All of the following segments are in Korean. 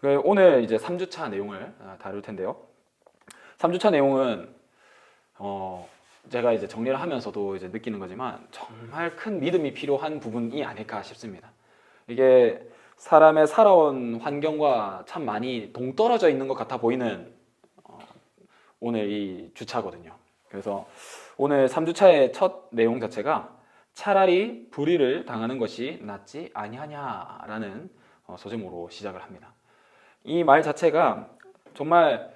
오늘 이제 3주차 내용을 다룰 텐데요. 3주차 내용은 제가 이제 정리를 하면서도 이제 느끼는 거지만 정말 큰 믿음이 필요한 부분이 아닐까 싶습니다. 이게 사람의 살아온 환경과 참 많이 동떨어져 있는 것 같아 보이는 오늘 이 주차거든요. 그래서 오늘 3주차의 첫 내용 자체가 차라리 불의를 당하는 것이 낫지 아니하냐라는 소제목으로 시작을 합니다. 이 말 자체가 정말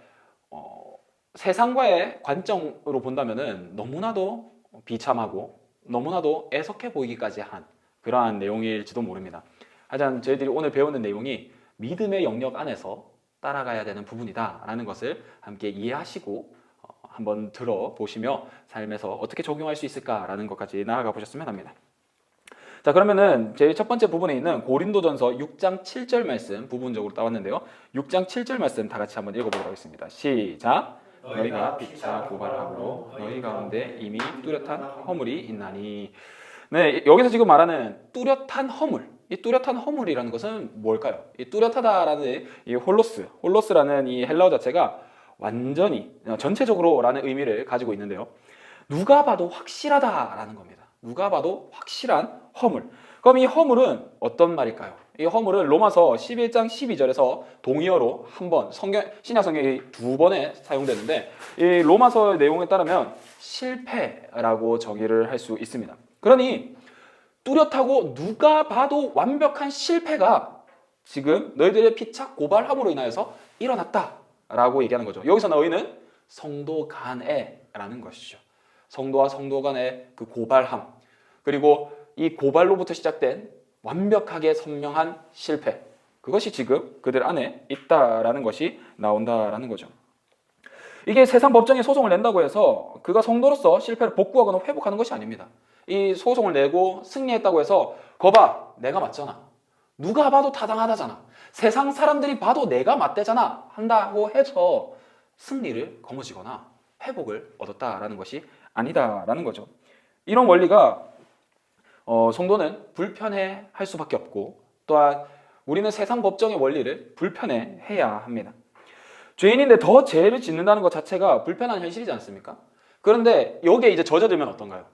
세상과의 관점으로 본다면은 너무나도 비참하고 너무나도 애석해 보이기까지 한 그러한 내용일지도 모릅니다. 하지만 저희들이 오늘 배우는 내용이 믿음의 영역 안에서 따라가야 되는 부분이다라는 것을 함께 이해하시고 한번 들어보시며 삶에서 어떻게 적용할 수 있을까라는 것까지 나아가 보셨으면 합니다. 자, 그러면은 제일 첫 번째 부분에 있는 고린도전서 6장 7절 말씀 부분적으로 따왔는데요. 6장 7절 말씀 다 같이 한번 읽어보도록 하겠습니다. 시작! 너희가 피차 고발함으로 너희 가운데 이미 뚜렷한 허물이 있나니. 네, 여기서 지금 말하는 뚜렷한 허물, 이 뚜렷한 허물이라는 것은 뭘까요? 이 뚜렷하다라는 이 홀로스라는 이 헬라어 자체가 완전히 전체적으로라는 의미를 가지고 있는데요. 누가 봐도 확실하다라는 겁니다. 누가 봐도 확실한 허물. 그럼 이 허물은 어떤 말일까요? 이 허물은 로마서 11장 12절에서 동의어로 한 번, 신약 성경이 두 번에 사용되는데 이 로마서 내용에 따르면 실패라고 정의를 할 수 있습니다. 그러니 뚜렷하고 누가 봐도 완벽한 실패가 지금 너희들의 피착 고발함으로 인하여서 일어났다라고 얘기하는 거죠. 여기서 너희는 성도 간에라는 것이죠. 성도와 성도 간의 그 고발함, 그리고 이 고발로부터 시작된 완벽하게 선명한 실패, 그것이 지금 그들 안에 있다라는 것이 나온다라는 거죠. 이게 세상 법정에 소송을 낸다고 해서 그가 성도로서 실패를 복구하거나 회복하는 것이 아닙니다. 이 소송을 내고 승리했다고 해서 거봐, 내가 맞잖아, 누가 봐도 타당하다잖아, 세상 사람들이 봐도 내가 맞대잖아 한다고 해서 승리를 거머쥐거나 회복을 얻었다라는 것이 아니다라는 거죠. 이런 원리가 성도는 불편해할 수밖에 없고, 또한 우리는 세상 법정의 원리를 불편해해야 합니다. 죄인인데 더 죄를 짓는다는 것 자체가 불편한 현실이지 않습니까? 그런데 여기에 이제 젖어들면 어떤가요?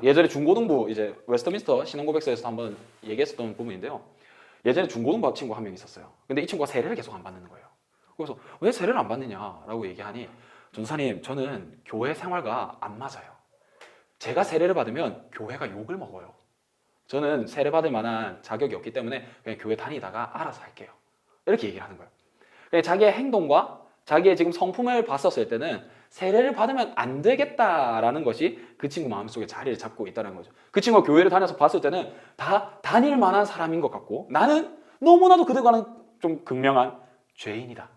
예전에 중고등부 이제 웨스트민스터 신앙고백서에서 한번 얘기했었던 부분인데요. 예전에 중고등부 친구 한 명 있었어요. 근데 이 친구가 세례를 계속 안 받는 거예요. 그래서 왜 세례를 안 받느냐라고 얘기하니, 전사님, 저는 교회 생활과 안 맞아요. 제가 세례를 받으면 교회가 욕을 먹어요. 저는 세례 받을 만한 자격이 없기 때문에 그냥 교회 다니다가 알아서 할게요. 이렇게 얘기를 하는 거예요. 자기의 행동과 자기의 지금 성품을 봤었을 때는 세례를 받으면 안 되겠다라는 것이 그 친구 마음속에 자리를 잡고 있다는 거죠. 그 친구가 교회를 다녀서 봤을 때는 다 다닐 만한 사람인 것 같고, 나는 너무나도 그들과는 좀 극명한 죄인이다.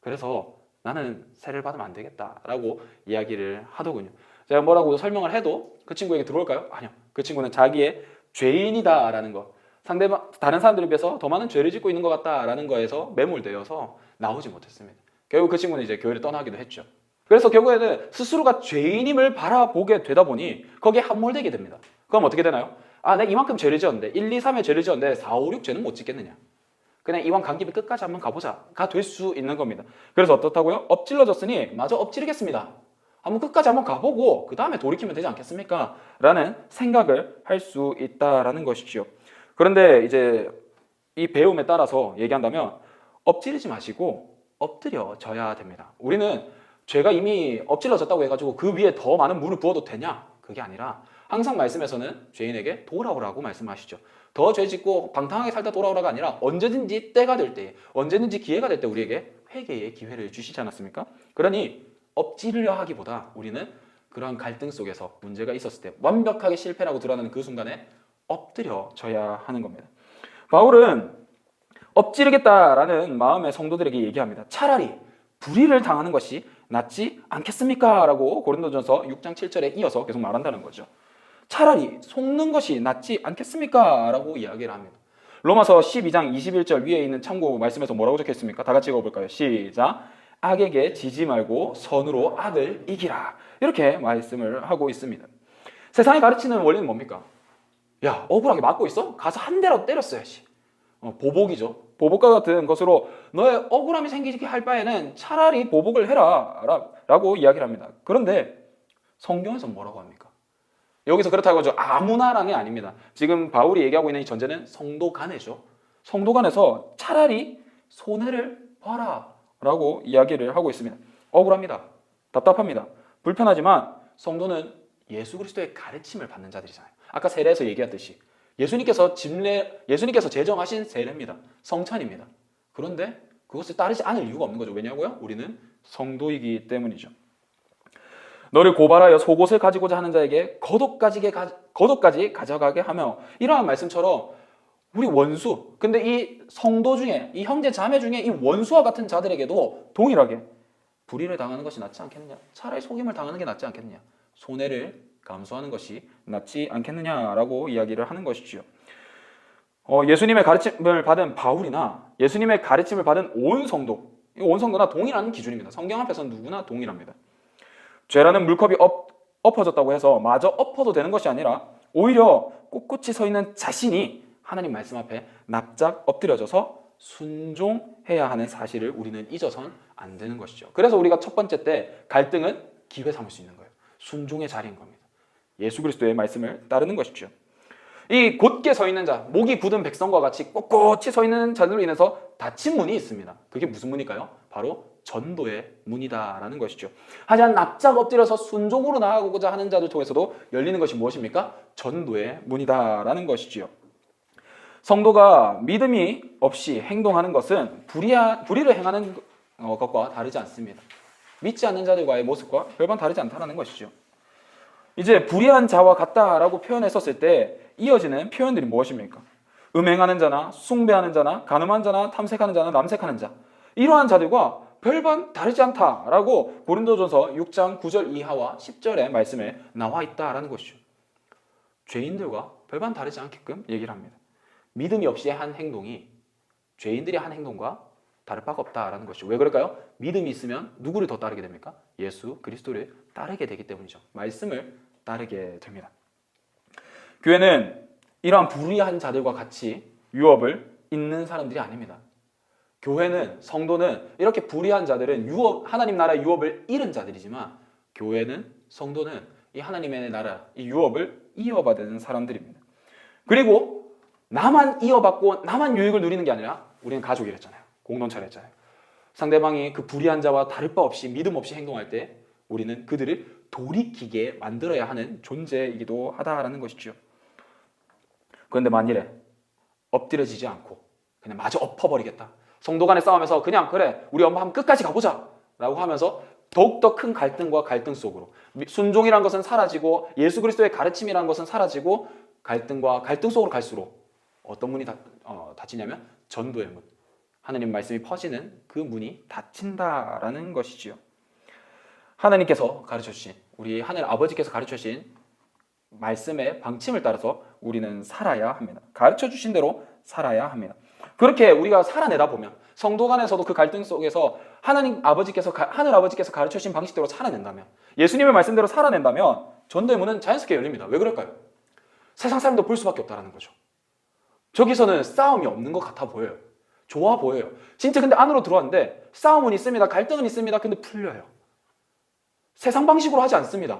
그래서 나는 세례를 받으면 안 되겠다라고 이야기를 하더군요. 제가 뭐라고 설명을 해도 그 친구에게 들어올까요? 아니요. 그 친구는 자기의 죄인이다라는 것, 다른 사람들에 비해서 더 많은 죄를 짓고 있는 것 같다라는 거에서 매몰되어서 나오지 못했습니다. 결국 그 친구는 이제 교회를 떠나기도 했죠. 그래서 결국에는 스스로가 죄인임을 바라보게 되다 보니 거기에 함몰되게 됩니다. 그럼 어떻게 되나요? 내가 이만큼 죄를 지었는데 1, 2, 3의 죄를 지었는데 4, 5, 6 죄는 못 짓겠느냐, 그냥 이왕 간 김에 끝까지 한번 가보자가 될 수 있는 겁니다. 그래서 어떻다고요? 엎질러졌으니 마저 엎지르겠습니다. 한번 끝까지 한번 가보고 그 다음에 돌이키면 되지 않겠습니까? 라는 생각을 할 수 있다라는 것이죠. 그런데 이제 이 배움에 따라서 얘기한다면 엎지르지 마시고 엎드려져야 됩니다. 우리는 죄가 이미 엎질러졌다고 해가지고 그 위에 더 많은 물을 부어도 되냐? 그게 아니라 항상 말씀에서는 죄인에게 돌아오라고 말씀하시죠. 더 죄 짓고 방탕하게 살다 돌아오라가 아니라 언제든지 때가 될 때, 언제든지 기회가 될 때 우리에게 회개의 기회를 주시지 않았습니까? 그러니 엎지르려 하기보다 우리는 그러한 갈등 속에서 문제가 있었을 때 완벽하게 실패라고 드러나는 그 순간에 엎드려져야 하는 겁니다. 바울은 엎지르겠다라는 마음의 성도들에게 얘기합니다. 차라리 불의를 당하는 것이 낫지 않겠습니까? 라고 고린도전서 6장 7절에 이어서 계속 말한다는 거죠. 차라리 속는 것이 낫지 않겠습니까? 라고 이야기를 합니다. 로마서 12장 21절 위에 있는 참고 말씀에서 뭐라고 적혀있습니까? 다 같이 읽어볼까요? 시작! 악에게 지지 말고 선으로 악을 이기라. 이렇게 말씀을 하고 있습니다. 세상이 가르치는 원리는 뭡니까? 야, 억울하게 맞고 있어? 가서 한 대라도 때렸어야지. 보복이죠. 보복과 같은 것으로 너의 억울함이 생기게 할 바에는 차라리 보복을 해라 라고 이야기를 합니다. 그런데 성경에서 뭐라고 합니까? 여기서 그렇다고 아무나라는 게 아닙니다. 지금 바울이 얘기하고 있는 이 전제는 성도 간에죠. 성도 간에서 차라리 손해를 봐라 라고 이야기를 하고 있습니다. 억울합니다. 답답합니다. 불편하지만 성도는 예수 그리스도의 가르침을 받는 자들이잖아요. 아까 세례에서 얘기했듯이 예수님께서 제정하신 세례입니다. 성찬입니다. 그런데 그것을 따르지 않을 이유가 없는 거죠. 왜냐고요? 우리는 성도이기 때문이죠. 너를 고발하여 속옷을 가지고자 하는 자에게 겉옷까지 가져가게 하며, 이러한 말씀처럼 우리 원수, 근데 이 성도 중에, 이 형제 자매 중에 이 원수와 같은 자들에게도 동일하게 불의를 당하는 것이 낫지 않겠느냐? 차라리 속임을 당하는 게 낫지 않겠느냐? 손해를 감수하는 것이 낫지 않겠느냐라고 이야기를 하는 것이지요. 예수님의 가르침을 받은 바울이나 예수님의 가르침을 받은 온 성도나 동일한 기준입니다. 성경 앞에서는 누구나 동일합니다. 죄라는 물컵이 엎어졌다고 해서 마저 엎어도 되는 것이 아니라 오히려 꼿꼿이 서 있는 자신이 하나님 말씀 앞에 납작 엎드려져서 순종해야 하는 사실을 우리는 잊어서는 안 되는 것이죠. 그래서 우리가 첫 번째 때 갈등은 기회 삼을 수 있는 거예요. 순종의 자리인 겁니다. 예수 그리스도의 말씀을 따르는 것이죠. 이 곧게 서 있는 자, 목이 굳은 백성과 같이 꼿꼿이 서 있는 자들로 인해서 닫힌 문이 있습니다. 그게 무슨 문일까요? 바로 전도의 문이다라는 것이죠. 하지만 납작 엎드려서 순종으로 나아가고자 하는 자들 통해서도 열리는 것이 무엇입니까? 전도의 문이다라는 것이지요. 성도가 믿음이 없이 행동하는 것은 불의를 행하는 것과 다르지 않습니다. 믿지 않는 자들과의 모습과 별반 다르지 않다는 것이죠. 이제 불의한 자와 같다라고 표현했었을 때 이어지는 표현들이 무엇입니까? 음행하는 자나 숭배하는 자나 간음한 자나 탐색하는 자나 남색하는 자, 이러한 자들과 별반 다르지 않다라고 고린도전서 6장 9절 이하와 10절의 말씀에 나와 있다라는 것이죠. 죄인들과 별반 다르지 않게끔 얘기를 합니다. 믿음이 없이 한 행동이 죄인들이 한 행동과 다를 바가 없다라는 것이죠. 왜 그럴까요? 믿음이 있으면 누구를 더 따르게 됩니까? 예수 그리스도를 따르게 되기 때문이죠. 말씀을 따르게 됩니다. 교회는 이러한 불의한 자들과 같이 유업을 잇는 사람들이 아닙니다. 교회는, 성도는 이렇게 불의한 자들은 하나님 나라 유업을 잃은 자들이지만, 교회는, 성도는 이 하나님의 나라, 이 유업을 이어받는 사람들입니다. 그리고 나만 이어받고 나만 유익을 누리는 게 아니라 우리는 가족이랬잖아요. 공동체를 했잖아요. 상대방이 그 불의한 자와 다를 바 없이 믿음 없이 행동할 때 우리는 그들을 돌이키게 만들어야 하는 존재이기도 하다라는 것이죠. 그런데 만일에 엎드려지지 않고 그냥 마저 엎어버리겠다, 성도 간의 싸움에서 그냥 그래 우리 엄마 한번 끝까지 가보자 라고 하면서 더욱더 큰 갈등과 갈등 속으로, 순종이란 것은 사라지고 예수 그리스도의 가르침이란 것은 사라지고 갈등과 갈등 속으로 갈수록 어떤 문이 닫히냐면 전도의 문, 하나님 말씀이 퍼지는 그 문이 닫힌다라는 것이지요. 하나님께서 가르쳐주신, 우리 하늘 아버지께서 가르쳐주신 말씀의 방침을 따라서 우리는 살아야 합니다. 가르쳐주신 대로 살아야 합니다. 그렇게 우리가 살아내다 보면, 성도 간에서도 그 갈등 속에서 하늘 아버지께서 가르쳐주신 방식대로 살아낸다면, 예수님의 말씀대로 살아낸다면 전도의 문은 자연스럽게 열립니다. 왜 그럴까요? 세상 사람도 볼 수밖에 없다는 거죠. 저기서는 싸움이 없는 것 같아 보여요. 좋아 보여요. 진짜 근데 안으로 들어왔는데 싸움은 있습니다. 갈등은 있습니다. 근데 풀려요. 세상 방식으로 하지 않습니다.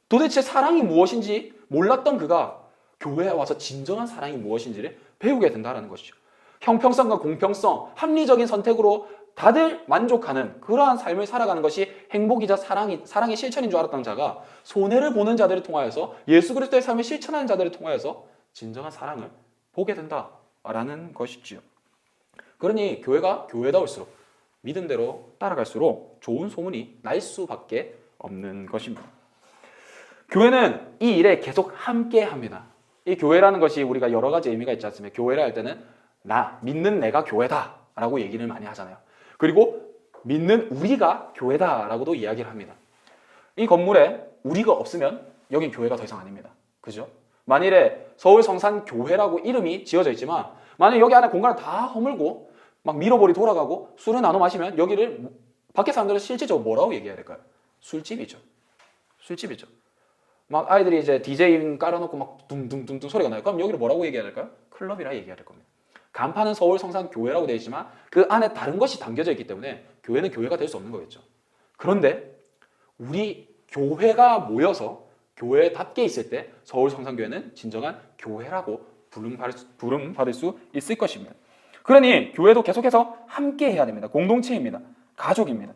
도대체 사랑이 무엇인지 몰랐던 그가 교회에 와서 진정한 사랑이 무엇인지를 배우게 된다는 것이죠. 형평성과 공평성, 합리적인 선택으로 다들 만족하는 그러한 삶을 살아가는 것이 행복이자 사랑의 실천인 줄 알았던 자가 손해를 보는 자들을 통하여서, 예수 그리스도의 삶을 실천하는 자들을 통하여서 진정한 사랑을 보게 된다라는 것이지요. 그러니 교회가 교회다울수록, 믿음대로 따라갈수록 좋은 소문이 날 수밖에 없는 것입니다. 교회는 이 일에 계속 함께 합니다. 이 교회라는 것이 우리가 여러 가지 의미가 있지 않습니까? 교회라 할 때는 믿는 내가 교회다 라고 얘기를 많이 하잖아요. 그리고 믿는 우리가 교회다 라고도 이야기를 합니다. 이 건물에 우리가 없으면 여긴 교회가 더 이상 아닙니다. 그죠? 만일에 서울 성산교회라고 이름이 지어져 있지만, 만약 여기 안에 공간을 다 허물고 막 밀어버리 돌아가고 술을 나눠 마시면 여기를 밖에 사람들은 실질적으로 뭐라고 얘기해야 될까요? 술집이죠. 술집이죠. 막 아이들이 이제 DJ 깔아놓고 막 둥둥둥둥 소리가 나요. 그럼 여기를 뭐라고 얘기해야 될까요? 클럽이라 얘기해야 될 겁니다. 간판은 서울 성산교회라고 되어 있지만 그 안에 다른 것이 담겨져 있기 때문에 교회는 교회가 될 수 없는 거겠죠. 그런데 우리 교회가 모여서 교회답게 있을 때 서울 성산교회는 진정한 교회라고 부름받을 수 있을 것입니다. 그러니 교회도 계속해서 함께 해야 됩니다. 공동체입니다. 가족입니다.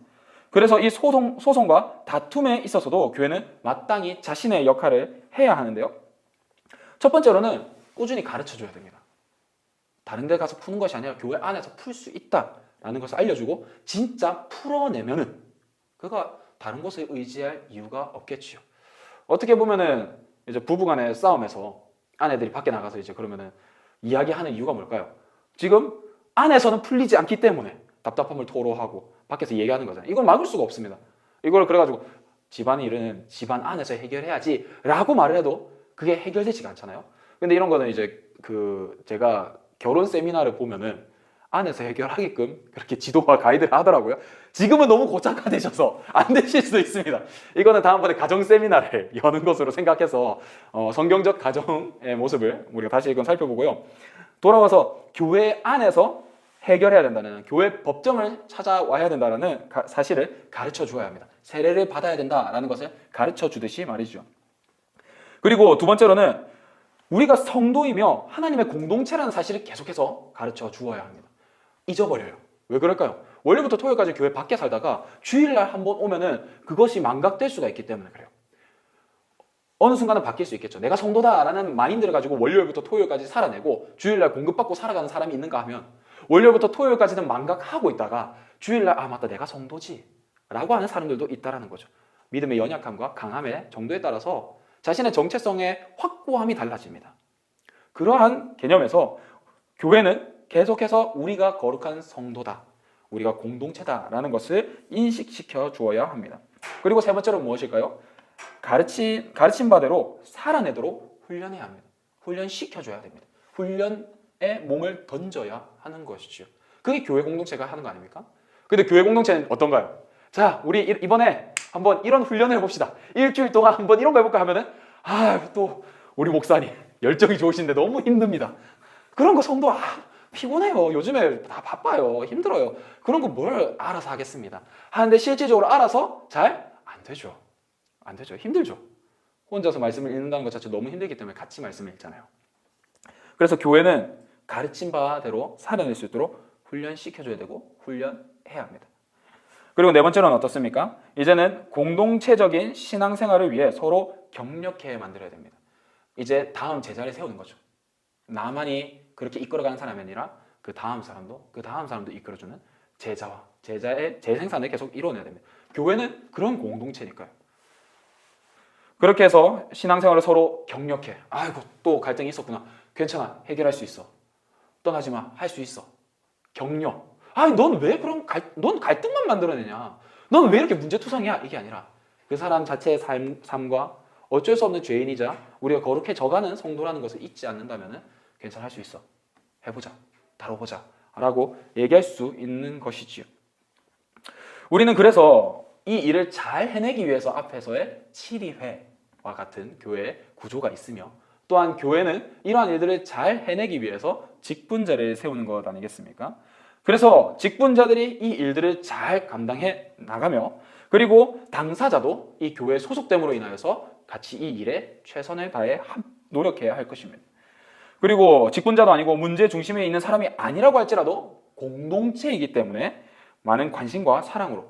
그래서 이 소송과 다툼에 있어서도 교회는 마땅히 자신의 역할을 해야 하는데요. 첫 번째로는 꾸준히 가르쳐줘야 됩니다. 다른 데 가서 푸는 것이 아니라 교회 안에서 풀 수 있다라는 것을 알려주고 진짜 풀어내면은 그가 다른 곳을 의지할 이유가 없겠지요. 어떻게 보면은 이제 부부간의 싸움에서 아내들이 밖에 나가서 이제 그러면은 이야기하는 이유가 뭘까요? 지금 안에서는 풀리지 않기 때문에 답답함을 토로하고 밖에서 얘기하는 거잖아요. 이걸 막을 수가 없습니다. 이걸 그래가지고 집안일은 집안 안에서 해결해야지 라고 말을 해도 그게 해결되지가 않잖아요. 근데 이런 거는 이제 제가 결혼 세미나를 보면은 안에서 해결하게끔 그렇게 지도와 가이드를 하더라고요. 지금은 너무 고착화되셔서 안 되실 수도 있습니다. 이거는 다음번에 가정 세미나를 여는 것으로 생각해서 성경적 가정의 모습을 우리가 다시 이건 살펴보고요. 돌아와서 교회 안에서 해결해야 된다는, 교회 법정을 찾아와야 된다는 사실을 가르쳐 주어야 합니다. 세례를 받아야 된다라는 것을 가르쳐 주듯이 말이죠. 그리고 두 번째로는 우리가 성도이며 하나님의 공동체라는 사실을 계속해서 가르쳐 주어야 합니다. 잊어버려요. 왜 그럴까요? 월요일부터 토요일까지 교회 밖에 살다가 주일날 한번 오면은 그것이 망각될 수가 있기 때문에 그래요. 어느 순간은 바뀔 수 있겠죠. 내가 성도다라는 마인드를 가지고 월요일부터 토요일까지 살아내고 주일날 공급받고 살아가는 사람이 있는가 하면 월요일부터 토요일까지는 망각하고 있다가 주일날 아 맞다 내가 성도지 라고 하는 사람들도 있다라는 거죠. 믿음의 연약함과 강함의 정도에 따라서 자신의 정체성의 확고함이 달라집니다. 그러한 개념에서 교회는 계속해서 우리가 거룩한 성도다, 우리가 공동체다라는 것을 인식시켜 주어야 합니다. 그리고 세 번째로 무엇일까요? 가르친 바대로 살아내도록 훈련해야 합니다. 훈련시켜줘야 됩니다. 훈련에 몸을 던져야 하는 것이죠. 그게 교회 공동체가 하는 거 아닙니까? 근데 교회 공동체는 어떤가요? 자, 우리 이번에 한번 이런 훈련을 해봅시다. 일주일 동안 한번 이런 거 해볼까 하면은 또 우리 목사님 열정이 좋으신데 너무 힘듭니다. 그런 거 성도 피곤해요. 요즘에 다 바빠요. 힘들어요. 그런 거 뭘 알아서 하겠습니다. 하는데 실질적으로 알아서 잘 안 되죠. 안 되죠. 힘들죠. 혼자서 말씀을 읽는다는 것 자체 너무 힘들기 때문에 같이 말씀을 읽잖아요. 그래서 교회는 가르친 바대로 살아낼 수 있도록 훈련시켜줘야 되고 훈련해야 합니다. 그리고 네 번째는 어떻습니까? 이제는 공동체적인 신앙생활을 위해 서로 격려해 만들어야 됩니다. 이제 다음 제자를 세우는 거죠. 나만이 그렇게 이끌어가는 사람이 아니라 그 다음 사람도 이끌어주는 제자의 재생산을 계속 이뤄내야 됩니다. 교회는 그런 공동체니까요. 그렇게 해서 신앙생활을 서로 격려해. 아이고 또 갈등이 있었구나. 괜찮아. 해결할 수 있어. 떠나지 마. 할 수 있어. 격려. 넌 왜 넌 갈등만 만들어내냐. 넌 왜 이렇게 문제투성이야. 이게 아니라 그 사람 자체의 삶과 어쩔 수 없는 죄인이자 우리가 거룩해져가는 성도라는 것을 잊지 않는다면 괜찮아. 할 수 있어. 해보자. 다뤄보자. 라고 얘기할 수 있는 것이지요. 우리는 그래서 이 일을 잘 해내기 위해서 앞에서의 7위회와 같은 교회의 구조가 있으며 또한 교회는 이러한 일들을 잘 해내기 위해서 직분자를 세우는 것 아니겠습니까? 그래서 직분자들이 이 일들을 잘 감당해 나가며 그리고 당사자도 이 교회에 소속됨으로 인하여서 같이 이 일에 최선을 다해 노력해야 할 것입니다. 그리고 직분자도 아니고 문제 중심에 있는 사람이 아니라고 할지라도 공동체이기 때문에 많은 관심과 사랑을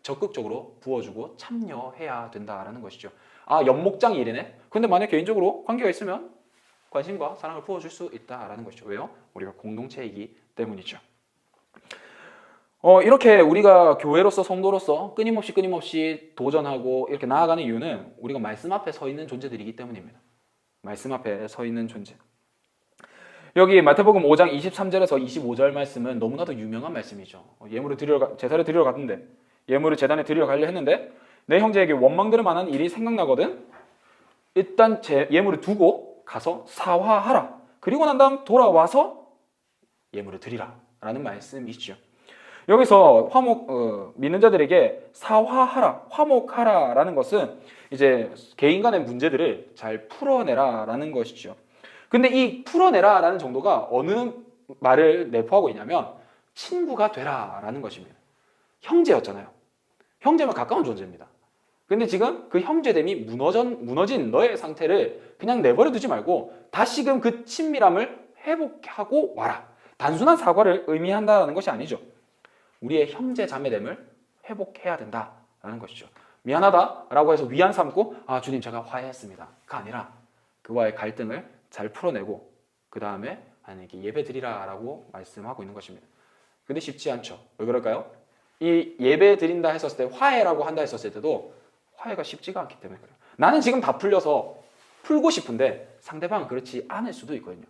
적극적으로 부어주고 참여해야 된다라는 것이죠. 연목장 일이네. 근데 만약 개인적으로 관계가 있으면 관심과 사랑을 부어줄 수 있다라는 것이죠. 왜요? 우리가 공동체이기 때문이죠. 이렇게 우리가 교회로서 성도로서 끊임없이 도전하고 이렇게 나아가는 이유는 우리가 말씀 앞에 서 있는 존재들이기 때문입니다. 말씀 앞에 서 있는 존재. 여기 마태복음 5장 23절에서 25절 말씀은 너무나도 유명한 말씀이죠. 제사를 드리러 갔는데 예물을 제단에 드리러 가려 했는데 내 형제에게 원망될 만한 일이 생각나거든 일단 제 예물을 두고 가서 사화하라. 그리고 난 다음 돌아와서 예물을 드리라 라는 말씀이시죠. 여기서 믿는 자들에게 사화하라, 화목하라 라는 것은 이제 개인 간의 문제들을 잘 풀어내라 라는 것이죠. 근데 이 풀어내라라는 정도가 어느 말을 내포하고 있냐면 친구가 되라라는 것입니다. 형제였잖아요. 형제면 가까운 존재입니다. 근데 지금 그 형제됨이 무너진 너의 상태를 그냥 내버려 두지 말고 다시금 그 친밀함을 회복하고 와라. 단순한 사과를 의미한다는 것이 아니죠. 우리의 형제 자매됨을 회복해야 된다라는 것이죠. 미안하다라고 해서 위안 삼고 주님 제가 화해했습니다가 아니라 그와의 갈등을 잘 풀어내고 그 다음에 하나님께 예배드리라라고 말씀하고 있는 것입니다. 근데 쉽지 않죠. 왜 그럴까요? 이 예배드린다 했었을 때 화해라고 한다 했었을 때도 화해가 쉽지가 않기 때문에 그래요. 나는 지금 다 풀려서 풀고 싶은데 상대방은 그렇지 않을 수도 있거든요.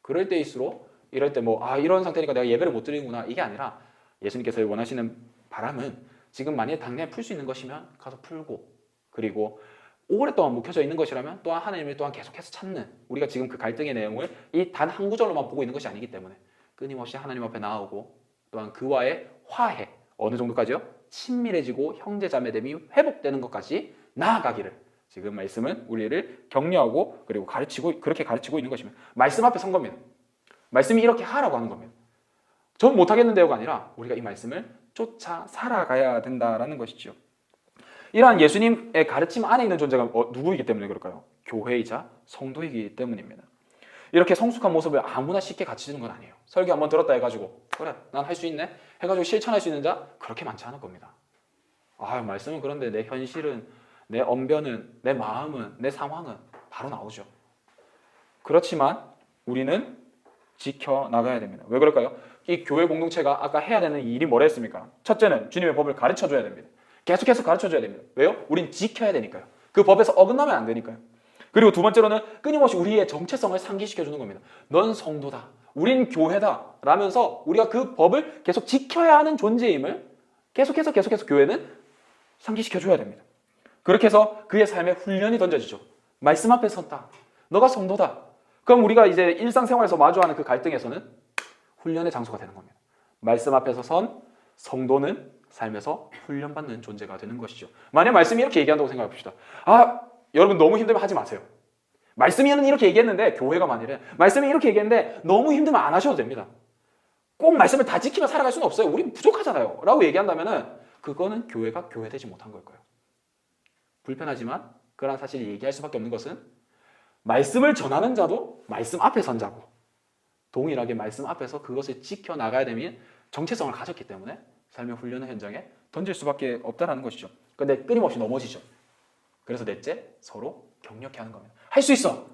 그럴 때일수록 이럴 때 이런 상태니까 내가 예배를 못 드리는구나 이게 아니라 예수님께서 원하시는 바람은 지금 만약에 당장에 풀 수 있는 것이면 가서 풀고 그리고 오랫동안 묵혀져 있는 것이라면 또한 하나님을 또한 계속해서 찾는 우리가 지금 그 갈등의 내용을 이 단 한 구절로만 보고 있는 것이 아니기 때문에 끊임없이 하나님 앞에 나아오고 또한 그와의 화해 어느 정도까지요? 친밀해지고 형제자매됨이 회복되는 것까지 나아가기를 지금 말씀은 우리를 격려하고 그리고 그렇게 가르치고 있는 것입니다. 말씀 앞에 선 겁니다. 말씀이 이렇게 하라고 하는 겁니다. 전 못하겠는데요가 아니라 우리가 이 말씀을 쫓아 살아가야 된다라는 것이죠. 이러한 예수님의 가르침 안에 있는 존재가 누구이기 때문에 그럴까요? 교회이자 성도이기 때문입니다. 이렇게 성숙한 모습을 아무나 쉽게 갖추는 건 아니에요. 설교 한번 들었다 해가지고 그래 난 할 수 있네 해가지고 실천할 수 있는 자 그렇게 많지 않을 겁니다. 말씀은 그런데 내 현실은 내 언변은 내 마음은 내 상황은 바로 나오죠. 그렇지만 우리는 지켜나가야 됩니다. 왜 그럴까요? 이 교회 공동체가 아까 해야 되는 일이 뭐라 했습니까? 첫째는 주님의 법을 가르쳐줘야 됩니다. 계속해서 가르쳐줘야 됩니다. 왜요? 우린 지켜야 되니까요. 그 법에서 어긋나면 안 되니까요. 그리고 두 번째로는 끊임없이 우리의 정체성을 상기시켜주는 겁니다. 넌 성도다. 우린 교회다. 라면서 우리가 그 법을 계속 지켜야 하는 존재임을 계속해서 교회는 상기시켜줘야 됩니다. 그렇게 해서 그의 삶에 훈련이 던져지죠. 말씀 앞에 섰다. 너가 성도다. 그럼 우리가 이제 일상생활에서 마주하는 그 갈등에서는 훈련의 장소가 되는 겁니다. 말씀 앞에서 선 성도는 삶에서 훈련받는 존재가 되는 것이죠. 만약 말씀이 이렇게 얘기한다고 생각해 봅시다. 여러분 너무 힘들면 하지 마세요. 말씀이는 이렇게 얘기했는데 교회가 만일에 말씀이 이렇게 얘기했는데 너무 힘들면 안 하셔도 됩니다. 꼭 말씀을 다 지키며 살아갈 수는 없어요. 우린 부족하잖아요. 라고 얘기한다면은 그거는 교회가 교회되지 못한 걸 거예요. 불편하지만 그런 사실을 얘기할 수밖에 없는 것은 말씀을 전하는 자도 말씀 앞에 선 자고 동일하게 말씀 앞에서 그것을 지켜나가야 되는 정체성을 가졌기 때문에 삶의 훈련의 현장에 던질 수밖에 없다는 것이죠. 근데 끊임없이 넘어지죠. 그래서 넷째, 서로 격려케 하는 겁니다. 할 수 있어!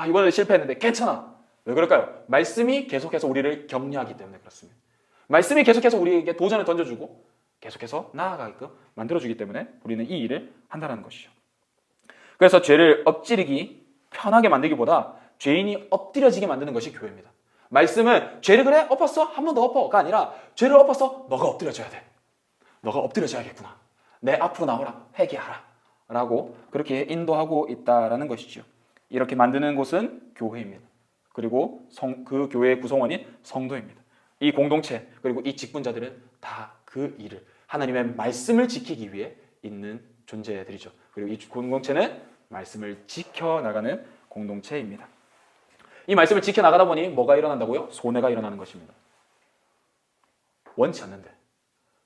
이번에 실패했는데 괜찮아! 왜 그럴까요? 말씀이 계속해서 우리를 격려하기 때문에 그렇습니다. 말씀이 계속해서 우리에게 도전을 던져주고 계속해서 나아가게끔 만들어주기 때문에 우리는 이 일을 한다는 것이죠. 그래서 죄를 엎지르기 편하게 만들기보다 죄인이 엎드려지게 만드는 것이 교회입니다. 말씀은 죄를 그래? 엎었어? 한 번 더 엎어가 아니라 죄를 엎었어? 너가 엎드려져야 돼. 너가 엎드려져야겠구나. 내 앞으로 나오라. 회개하라. 라고 그렇게 인도하고 있다라는 것이죠. 이렇게 만드는 곳은 교회입니다. 그리고 그 교회의 구성원인 성도입니다. 이 공동체 그리고 이 직분자들은 다 그 일을 하나님의 말씀을 지키기 위해 있는 존재들이죠. 그리고 이 공동체는 말씀을 지켜나가는 공동체입니다. 이 말씀을 지켜나가다 보니 뭐가 일어난다고요? 손해가 일어나는 것입니다. 원치 않는데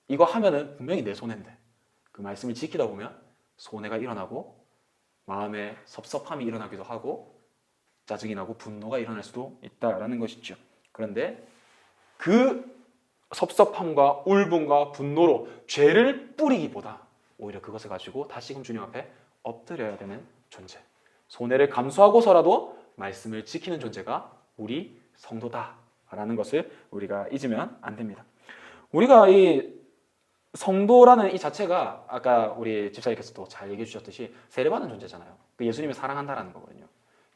이거 하면은 분명히 내 손해인데 그 말씀을 지키다 보면 손해가 일어나고 마음에 섭섭함이 일어나기도 하고 짜증이 나고 분노가 일어날 수도 있다라는 것이죠. 그런데 그 섭섭함과 울분과 분노로 죄를 뿌리기보다 오히려 그것을 가지고 다시금 주님 앞에 엎드려야 되는 존재. 손해를 감수하고서라도 말씀을 지키는 존재가 우리 성도다라는 것을 우리가 잊으면 안 됩니다. 우리가 이 성도라는 이 자체가 아까 우리 집사님께서도 잘 얘기해 주셨듯이 세례받은 존재잖아요. 그 예수님을 사랑한다라는 거거든요.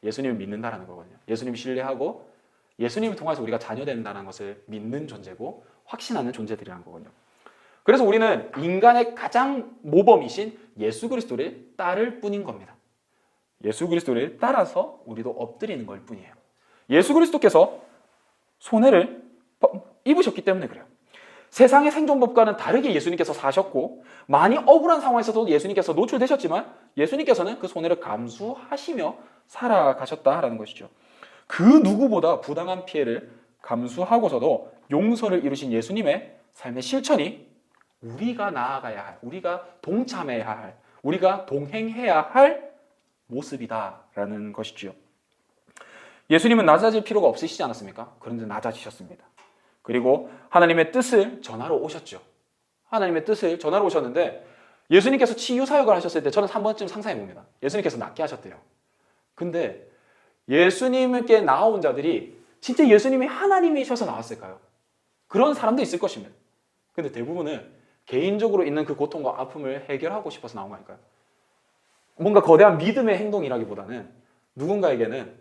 예수님을 믿는다라는 거거든요. 예수님을 신뢰하고 예수님을 통해서 우리가 자녀된다는 것을 믿는 존재고 확신하는 존재들이라는 거거든요. 그래서 우리는 인간의 가장 모범이신 예수 그리스도를 따를 뿐인 겁니다. 예수 그리스도를 따라서 우리도 엎드리는 걸 뿐이에요. 예수 그리스도께서 손해를 입으셨기 때문에 그래요. 세상의 생존법과는 다르게 예수님께서 사셨고 많이 억울한 상황에서도 예수님께서 노출되셨지만 예수님께서는 그 손해를 감수하시며 살아가셨다라는 것이죠. 그 누구보다 부당한 피해를 감수하고서도 용서를 이루신 예수님의 삶의 실천이 우리가 나아가야 할, 우리가 동참해야 할, 우리가 동행해야 할 모습이다라는 것이지요. 예수님은 낮아질 필요가 없으시지 않았습니까? 그런데 낮아지셨습니다. 그리고 하나님의 뜻을 전하러 오셨죠. 하나님의 뜻을 전하러 오셨는데 예수님께서 치유 사역을 하셨을 때 저는 한 번쯤 상상해 봅니다. 예수님께서 낫게 하셨대요. 근데 예수님께 나온 자들이 진짜 예수님이 하나님이셔서 나왔을까요? 그런 사람도 있을 것입니다. 근데 대부분은 개인적으로 있는 그 고통과 아픔을 해결하고 싶어서 나온 거 아닐까요? 뭔가 거대한 믿음의 행동이라기보다는 누군가에게는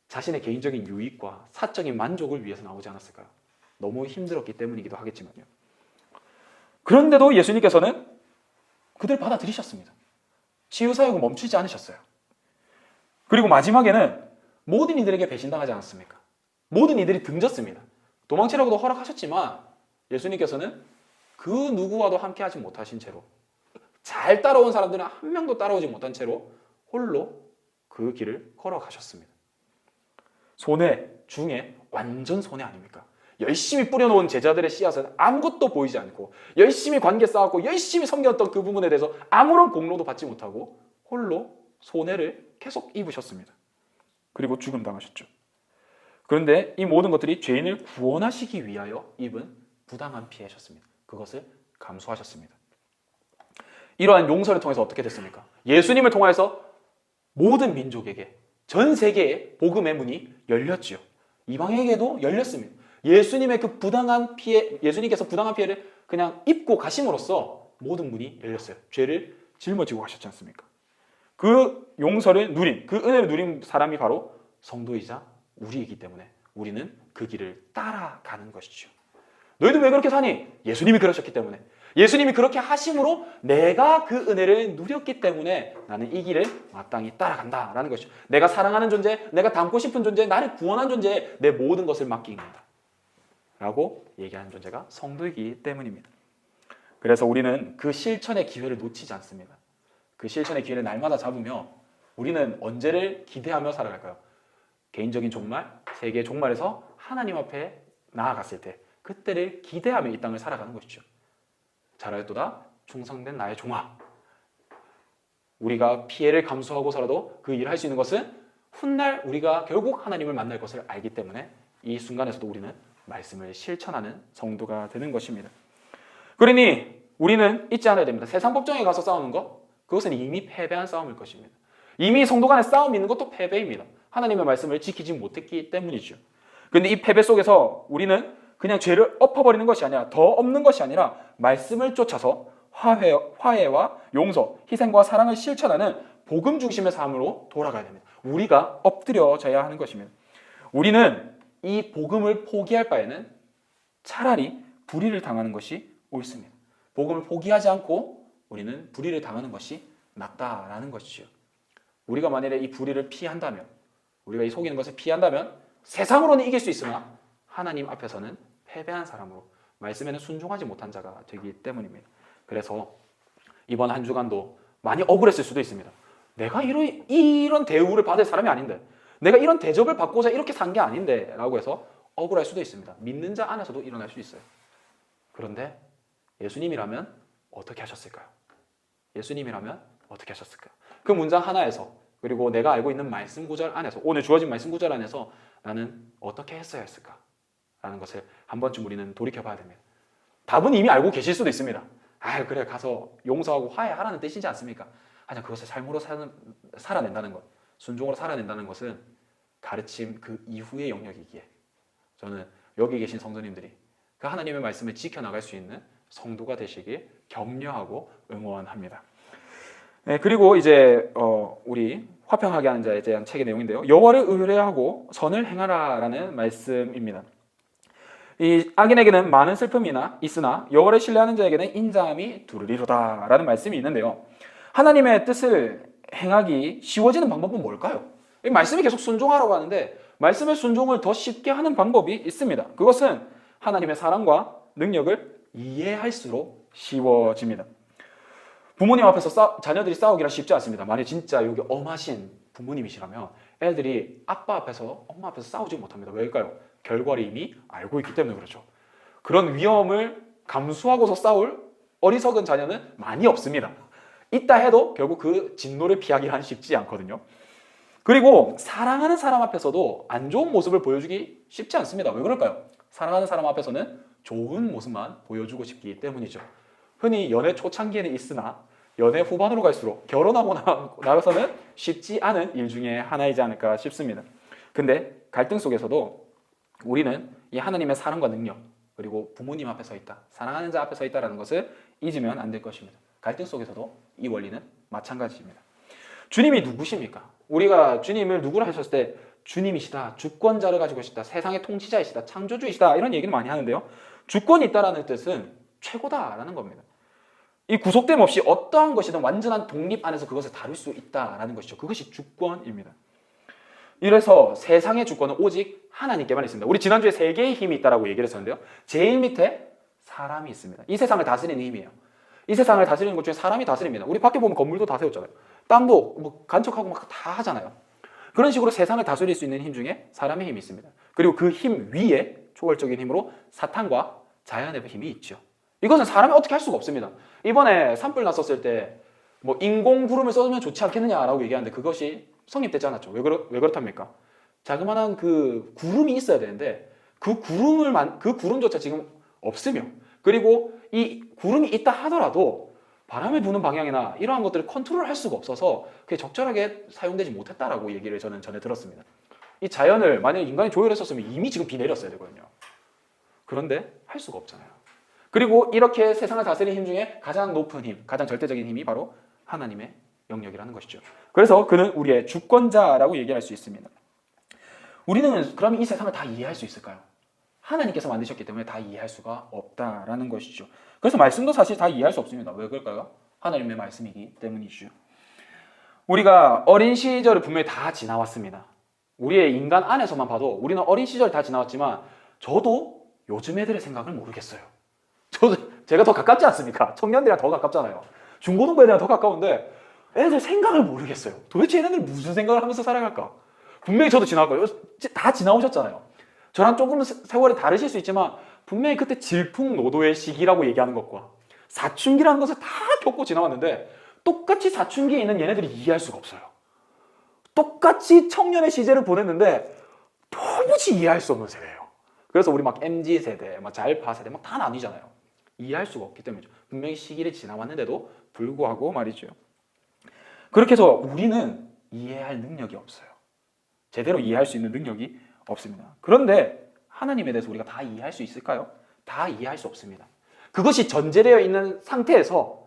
자신의 개인적인 유익과 사적인 만족을 위해서 나오지 않았을까요? 너무 힘들었기 때문이기도 하겠지만요. 그런데도 예수님께서는 그들 받아들이셨습니다. 치유사역은 멈추지 않으셨어요. 그리고 마지막에는 모든 이들에게 배신당하지 않았습니까? 모든 이들이 등졌습니다. 도망치라고도 허락하셨지만 예수님께서는 그 누구와도 함께하지 못하신 채로 잘 따라온 사람들은 한 명도 따라오지 못한 채로 홀로 그 길을 걸어가셨습니다. 손해 중에 완전 손해 아닙니까? 열심히 뿌려놓은 제자들의 씨앗은 아무것도 보이지 않고 열심히 관계 쌓았고 열심히 섬겼던 그 부분에 대해서 아무런 공로도 받지 못하고 홀로 손해를 계속 입으셨습니다. 그리고 죽음 당하셨죠. 그런데 이 모든 것들이 죄인을 구원하시기 위하여 입은 부당한 피해셨습니다. 그것을 감수하셨습니다. 이러한 용서를 통해서 어떻게 됐습니까? 예수님을 통해서 모든 민족에게 전 세계에 복음의 문이 열렸지요. 이방에게도 열렸습니다. 예수님의 그 부당한 피해, 예수님께서 부당한 피해를 그냥 입고 가심으로써 모든 문이 열렸어요. 죄를 짊어지고 가셨지 않습니까? 그 용서를 누린, 그 은혜를 누린 사람이 바로 성도이자 우리이기 때문에 우리는 그 길을 따라가는 것이죠. 너희도 왜 그렇게 사니? 예수님이 그러셨기 때문에. 예수님이 그렇게 하심으로 내가 그 은혜를 누렸기 때문에 나는 이 길을 마땅히 따라간다라는 것이죠. 내가 사랑하는 존재, 내가 닮고 싶은 존재, 나를 구원한 존재에 내 모든 것을 맡긴다 라고 얘기하는 존재가 성도이기 때문입니다. 그래서 우리는 그 실천의 기회를 놓치지 않습니다. 그 실천의 기회를 날마다 잡으며 우리는 언제를 기대하며 살아갈까요? 개인적인 종말, 세계의 종말에서 하나님 앞에 나아갔을 때 그때를 기대하며 이 땅을 살아가는 것이죠. 잘하였도다 충성된 나의 종아. 우리가 피해를 감수하고서라도 그 일을 할 수 있는 것은 훗날 우리가 결국 하나님을 만날 것을 알기 때문에 이 순간에서도 우리는 말씀을 실천하는 성도가 되는 것입니다. 그러니 우리는 잊지 않아야 됩니다. 세상 법정에 가서 싸우는 것, 그것은 이미 패배한 싸움일 것입니다. 이미 성도 간에 싸움이 있는 것도 패배입니다. 하나님의 말씀을 지키지 못했기 때문이죠. 그런데 이 패배 속에서 우리는 그냥 죄를 엎어버리는 것이 아니라 더 없는 것이 아니라 말씀을 쫓아서 화해와 용서, 희생과 사랑을 실천하는 복음 중심의 삶으로 돌아가야 됩니다. 우리가 엎드려져야 하는 것입니다. 우리는 이 복음을 포기할 바에는 차라리 불의를 당하는 것이 옳습니다. 복음을 포기하지 않고 우리는 불의를 당하는 것이 낫다라는 것이죠. 우리가 만일에 이 불의를 피한다면, 우리가 이 속이는 것을 피한다면 세상으로는 이길 수 있으나 하나님 앞에서는 패배한 사람으로, 말씀에는 순종하지 못한 자가 되기 때문입니다. 그래서 이번 한 주간도 많이 억울했을 수도 있습니다. 내가 이런 대우를 받을 사람이 아닌데, 내가 이런 대접을 받고자 이렇게 산 게 아닌데 라고 해서 억울할 수도 있습니다. 믿는 자 안에서도 일어날 수 있어요. 그런데 예수님이라면 어떻게 하셨을까요? 예수님이라면 어떻게 하셨을까요? 그 문장 하나에서, 그리고 내가 알고 있는 말씀 구절 안에서, 오늘 주어진 말씀 구절 안에서 나는 어떻게 했어야 했을까? 라는 것을 한 번쯤 우리는 돌이켜봐야 됩니다. 답은 이미 알고 계실 수도 있습니다. 아, 그래, 가서 용서하고 화해하라는 뜻이지 않습니까? 하지만 그것을 삶으로 살아낸다는 것, 순종으로 살아낸다는 것은 가르침 그 이후의 영역이기에 저는 여기 계신 성도님들이 그 하나님의 말씀을 지켜나갈 수 있는 성도가 되시길 격려하고 응원합니다. 네, 그리고 이제 우리 화평하게 하는 자에 대한 책의 내용인데요. 여호와를 의뢰하고 선을 행하라라는 말씀입니다. 이 악인에게는 많은 슬픔이나 있으나 여호와를 신뢰하는 자에게는 인자함이 두루리로다라는 말씀이 있는데요. 하나님의 뜻을 행하기 쉬워지는 방법은 뭘까요? 이 말씀이 계속 순종하라고 하는데 말씀의 순종을 더 쉽게 하는 방법이 있습니다. 그것은 하나님의 사랑과 능력을 이해할수록 쉬워집니다. 부모님 앞에서 자녀들이 싸우기란 쉽지 않습니다. 만약 진짜 여기 엄하신 부모님이시라면 애들이 아빠 앞에서 엄마 앞에서 싸우지 못합니다. 왜일까요? 결과를 이미 알고 있기 때문에 그렇죠. 그런 위험을 감수하고서 싸울 어리석은 자녀는 많이 없습니다. 있다 해도 결국 그 진노를 피하기란 쉽지 않거든요. 그리고 사랑하는 사람 앞에서도 안 좋은 모습을 보여주기 쉽지 않습니다. 왜 그럴까요? 사랑하는 사람 앞에서는 좋은 모습만 보여주고 싶기 때문이죠. 흔히 연애 초창기에는 있으나 연애 후반으로 갈수록 결혼하고 나서는 쉽지 않은 일 중에 하나이지 않을까 싶습니다. 근데 갈등 속에서도 우리는 이 하나님의 사랑과 능력, 그리고 부모님 앞에 서 있다, 사랑하는 자 앞에 서 있다는 것을 잊으면 안 될 것입니다. 갈등 속에서도 이 원리는 마찬가지입니다. 주님이 누구십니까? 우리가 주님을 누구라 하셨을 때 주님이시다, 주권자를 가지고 계시다, 세상의 통치자이시다, 창조주이시다 이런 얘기를 많이 하는데요. 주권이 있다라는 뜻은 최고다라는 겁니다. 이 구속됨 없이 어떠한 것이든 완전한 독립 안에서 그것을 다룰 수 있다라는 것이죠. 그것이 주권입니다. 이래서 세상의 주권은 오직 하나님께만 있습니다. 우리 지난주에 세 개의 힘이 있다라고 얘기를 했었는데요. 제일 밑에 사람이 있습니다. 이 세상을 다스리는 힘이에요. 이 세상을 다스리는 것 중에 사람이 다스립니다. 우리 밖에 보면 건물도 다 세웠잖아요. 땅도 뭐 간척하고 막 다 하잖아요. 그런 식으로 세상을 다스릴 수 있는 힘 중에 사람의 힘이 있습니다. 그리고 그 힘 위에 초월적인 힘으로 사탄과 자연의 힘이 있죠. 이것은 사람이 어떻게 할 수가 없습니다. 이번에 산불 났었을 때 뭐 인공 구름을 써주면 좋지 않겠느냐라고 얘기하는데 그것이 성립되지 않았죠. 왜 그렇답니까? 자그마한 그 구름이 있어야 되는데 그 구름조차 지금 없으며, 그리고 이 구름이 있다 하더라도 바람이 부는 방향이나 이러한 것들을 컨트롤할 수가 없어서 그게 적절하게 사용되지 못했다라고 얘기를 저는 전에 들었습니다. 이 자연을 만약에 인간이 조율했었으면 이미 지금 비 내렸어야 되거든요. 그런데 할 수가 없잖아요. 그리고 이렇게 세상을 다스리는 힘 중에 가장 높은 힘, 가장 절대적인 힘이 바로 하나님의 영역이라는 것이죠. 그래서 그는 우리의 주권자라고 얘기할 수 있습니다. 우리는 그러면 이 세상을 다 이해할 수 있을까요? 하나님께서 만드셨기 때문에 다 이해할 수가 없다라는 것이죠. 그래서 말씀도 사실 다 이해할 수 없습니다. 왜 그럴까요? 하나님의 말씀이기 때문이죠. 우리가 어린 시절을 분명히 다 지나왔습니다. 우리의 인간 안에서만 봐도 우리는 어린 시절 다 지나왔지만 저도 요즘 애들의 생각을 모르겠어요. 제가 더 가깝지 않습니까? 청년들이랑 더 가깝잖아요. 중고등부 애들이랑 더 가까운데 애들 생각을 모르겠어요. 도대체 얘네들 무슨 생각을 하면서 살아갈까? 분명히 저도 지나왔고요. 다 지나오셨잖아요. 저랑 조금 세월이 다르실 수 있지만 분명히 그때 질풍노도의 시기라고 얘기하는 것과 사춘기라는 것을 다 겪고 지나왔는데 똑같이 사춘기에 있는 얘네들이 이해할 수가 없어요. 똑같이 청년의 시절을 보냈는데 도무지 이해할 수 없는 세대예요. 그래서 우리 막 MZ세대, 막 자일파 세대 막 다 나뉘잖아요. 이해할 수가 없기 때문이죠. 분명히 시기를 지나왔는데도 불구하고 말이죠. 그렇게 해서 우리는 이해할 능력이 없어요. 제대로 이해할 수 있는 능력이 없습니다. 그런데 하나님에 대해서 우리가 다 이해할 수 있을까요? 다 이해할 수 없습니다. 그것이 전제되어 있는 상태에서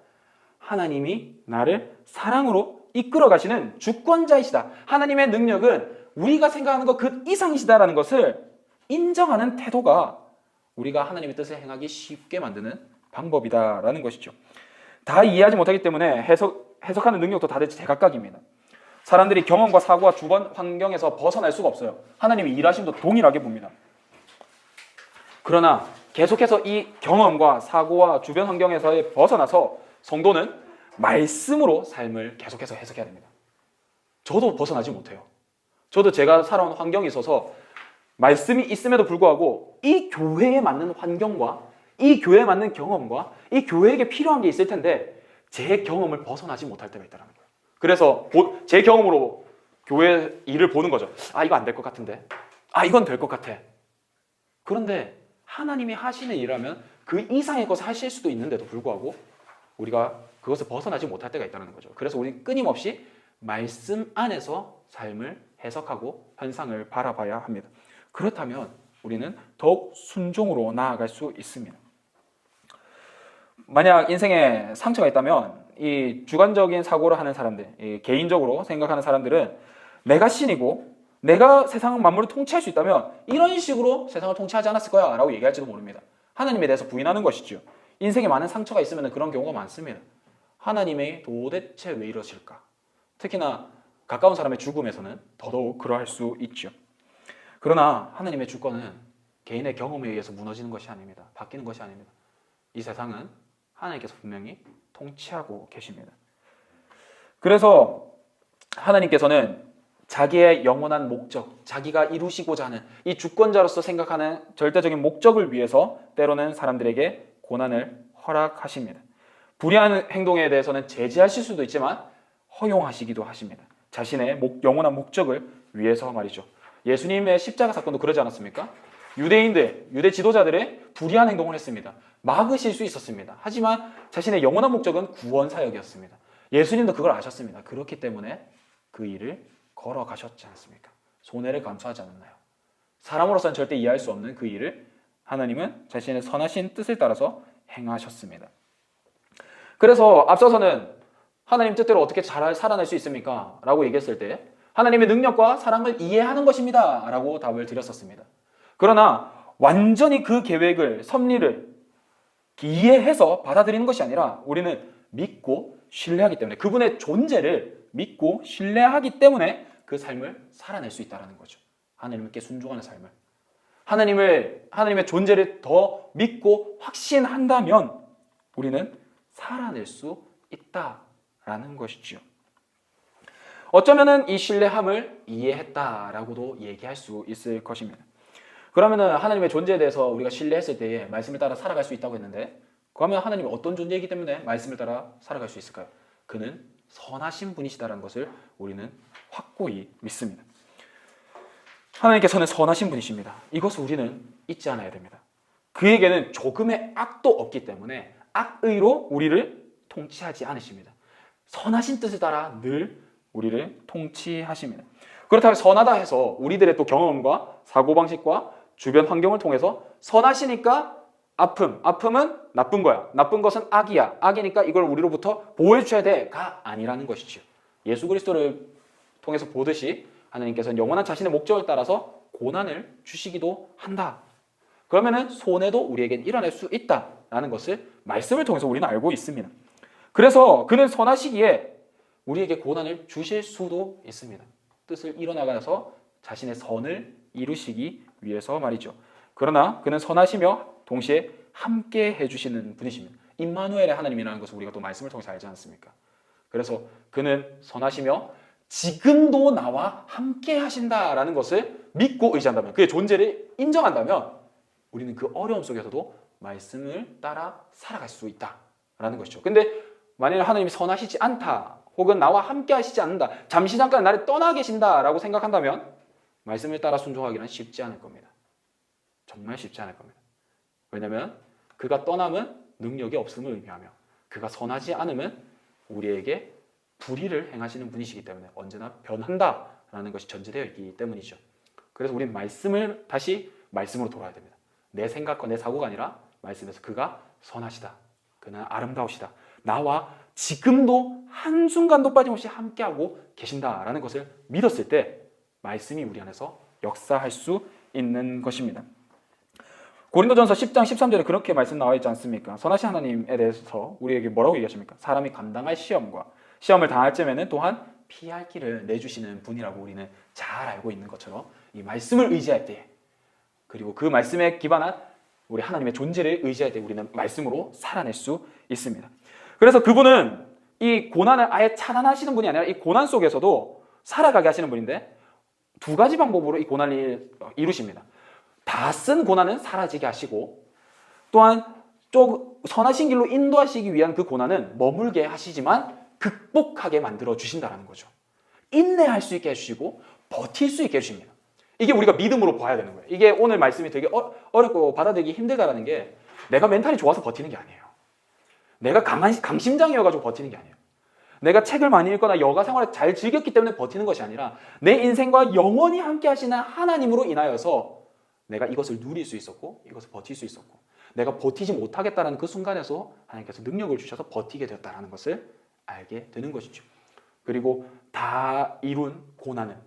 하나님이 나를 사랑으로 이끌어 가시는 주권자이시다. 하나님의 능력은 우리가 생각하는 것 그 이상이시다라는 것을 인정하는 태도가 우리가 하나님의 뜻을 행하기 쉽게 만드는 방법이다라는 것이죠. 다 이해하지 못하기 때문에 해석하는 능력도 다들 제각각입니다. 사람들이 경험과 사고와 주변 환경에서 벗어날 수가 없어요. 하나님이 일하심도 동일하게 봅니다. 그러나 계속해서 이 경험과 사고와 주변 환경에서 벗어나서 성도는 말씀으로 삶을 계속해서 해석해야 됩니다. 저도 벗어나지 못해요. 저도 제가 살아온 환경이 있어서 말씀이 있음에도 불구하고 이 교회에 맞는 환경과 이 교회에 맞는 경험과 이 교회에게 필요한 게 있을 텐데 제 경험을 벗어나지 못할 때가 있다는 거예요. 그래서 제 경험으로 교회 일을 보는 거죠. 아, 이거 안 될 것 같은데. 아, 이건 될 것 같아. 그런데 하나님이 하시는 일이라면 그 이상의 것을 하실 수도 있는데도 불구하고 우리가 그것을 벗어나지 못할 때가 있다는 거죠. 그래서 우리는 끊임없이 말씀 안에서 삶을 해석하고 현상을 바라봐야 합니다. 그렇다면 우리는 더욱 순종으로 나아갈 수 있습니다. 만약 인생에 상처가 있다면 이 주관적인 사고를 하는 사람들, 이 개인적으로 생각하는 사람들은 내가 신이고 내가 세상 만물을 통치할 수 있다면 이런 식으로 세상을 통치하지 않았을 거야 라고 얘기할지도 모릅니다. 하나님에 대해서 부인하는 것이죠. 인생에 많은 상처가 있으면 그런 경우가 많습니다. 하나님이 도대체 왜 이러실까? 특히나 가까운 사람의 죽음에서는 더더욱 그러할 수 있죠. 그러나 하나님의 주권은 개인의 경험에 의해서 무너지는 것이 아닙니다. 바뀌는 것이 아닙니다. 이 세상은 하나님께서 분명히 통치하고 계십니다. 그래서 하나님께서는 자기의 영원한 목적, 자기가 이루시고자 하는 이 주권자로서 생각하는 절대적인 목적을 위해서 때로는 사람들에게 고난을 허락하십니다. 불의한 행동에 대해서는 제지하실 수도 있지만 허용하시기도 하십니다. 자신의 영원한 목적을 위해서 말이죠. 예수님의 십자가 사건도 그러지 않았습니까? 유대인들, 유대 지도자들의 불의한 행동을 했습니다. 막으실 수 있었습니다. 하지만 자신의 영원한 목적은 구원 사역이었습니다. 예수님도 그걸 아셨습니다. 그렇기 때문에 그 일을 걸어가셨지 않습니까? 손해를 감수하지 않았나요? 사람으로서는 절대 이해할 수 없는 그 일을 하나님은 자신의 선하신 뜻을 따라서 행하셨습니다. 그래서 앞서서는 하나님 뜻대로 어떻게 잘 살아낼 수 있습니까? 라고 얘기했을 때 하나님의 능력과 사랑을 이해하는 것입니다. 라고 답을 드렸었습니다. 그러나 완전히 그 계획을, 섭리를 이해해서 받아들이는 것이 아니라 우리는 믿고 신뢰하기 때문에 그분의 존재를 믿고 신뢰하기 때문에 그 삶을 살아낼 수 있다는 거죠. 하나님께 순종하는 삶을. 하나님의 존재를 더 믿고 확신한다면 우리는 살아낼 수 있다라는 것이죠. 어쩌면은 이 신뢰함을 이해했다라고도 얘기할 수 있을 것입니다. 그러면은 하나님의 존재에 대해서 우리가 신뢰했을 때에 말씀을 따라 살아갈 수 있다고 했는데 그러면 하나님이 어떤 존재이기 때문에 말씀을 따라 살아갈 수 있을까요? 그는 선하신 분이시다라는 것을 우리는 확고히 믿습니다. 하나님께서는 선하신 분이십니다. 이것을 우리는 잊지 않아야 됩니다. 그에게는 조금의 악도 없기 때문에 악의로 우리를 통치하지 않으십니다. 선하신 뜻을 따라 늘 우리를 통치하십니다. 그렇다면 선하다 해서 우리들의 또 경험과 사고방식과 주변 환경을 통해서 선하시니까 아픔은 나쁜 거야. 나쁜 것은 악이야. 악이니까 이걸 우리로부터 보호해 줘야 돼가 아니라는 것이죠. 예수 그리스도를 통해서 보듯이 하나님께서는 영원한 자신의 목적을 따라서 고난을 주시기도 한다. 그러면은 손해도 우리에겐 일어날 수 있다라는 것을 말씀을 통해서 우리는 알고 있습니다. 그래서 그는 선하시기에 우리에게 고난을 주실 수도 있습니다. 뜻을 이뤄나가서 자신의 선을 이루시기 위해서 말이죠. 그러나 그는 선하시며 동시에 함께 해주시는 분이십니다. 임마누엘의 하나님이라는 것을 우리가 또 말씀을 통해서 알지 않습니까? 그래서 그는 선하시며 지금도 나와 함께 하신다라는 것을 믿고 의지한다면 그의 존재를 인정한다면 우리는 그 어려움 속에서도 말씀을 따라 살아갈 수 있다라는 것이죠. 근데 만일 하나님이 선하시지 않다 혹은 나와 함께 하시지 않는다 잠시 잠깐 나를 떠나 계신다라고 생각한다면 말씀을 따라 순종하기는 쉽지 않을 겁니다. 정말 쉽지 않을 겁니다. 왜냐하면 그가 떠남은 능력이 없음을 의미하며 그가 선하지 않으면 우리에게 불의를 행하시는 분이시기 때문에 언제나 변한다라는 것이 전제되어 있기 때문이죠. 그래서 우리는 말씀을 다시 말씀으로 돌아야 됩니다. 내 생각과 내 사고가 아니라 말씀에서 그가 선하시다. 그는 아름다우시다. 나와 지금도 한순간도 빠짐없이 함께하고 계신다라는 것을 믿었을 때 말씀이 우리 안에서 역사할 수 있는 것입니다. 고린도전서 10장 13절에 그렇게 말씀 나와 있지 않습니까? 선하신 하나님에 대해서 우리에게 뭐라고 얘기하십니까? 사람이 감당할 시험과 시험을 당할 쯤에는 또한 피할 길을 내주시는 분이라고 우리는 잘 알고 있는 것처럼 이 말씀을 의지할 때 그리고 그 말씀에 기반한 우리 하나님의 존재를 의지할 때 우리는 말씀으로 살아낼 수 있습니다. 그래서 그분은 이 고난을 아예 차단하시는 분이 아니라 이 고난 속에서도 살아가게 하시는 분인데 두 가지 방법으로 이 고난을 이루십니다. 다 쓴 고난은 사라지게 하시고 또한 좀 선하신 길로 인도하시기 위한 그 고난은 머물게 하시지만 극복하게 만들어 주신다는 거죠. 인내할 수 있게 해주시고 버틸 수 있게 해주십니다. 이게 우리가 믿음으로 봐야 되는 거예요. 이게 오늘 말씀이 되게 어렵고 받아들이기 힘들다는 게 내가 멘탈이 좋아서 버티는 게 아니에요. 내가 강심장이어가지고 버티는 게 아니에요. 내가 책을 많이 읽거나 여가 생활을 잘 즐겼기 때문에 버티는 것이 아니라 내 인생과 영원히 함께 하시는 하나님으로 인하여서 내가 이것을 누릴 수 있었고 이것을 버틸 수 있었고 내가 버티지 못하겠다는 그 순간에서 하나님께서 능력을 주셔서 버티게 되었다는 것을 알게 되는 것이죠. 그리고 다 이룬 고난은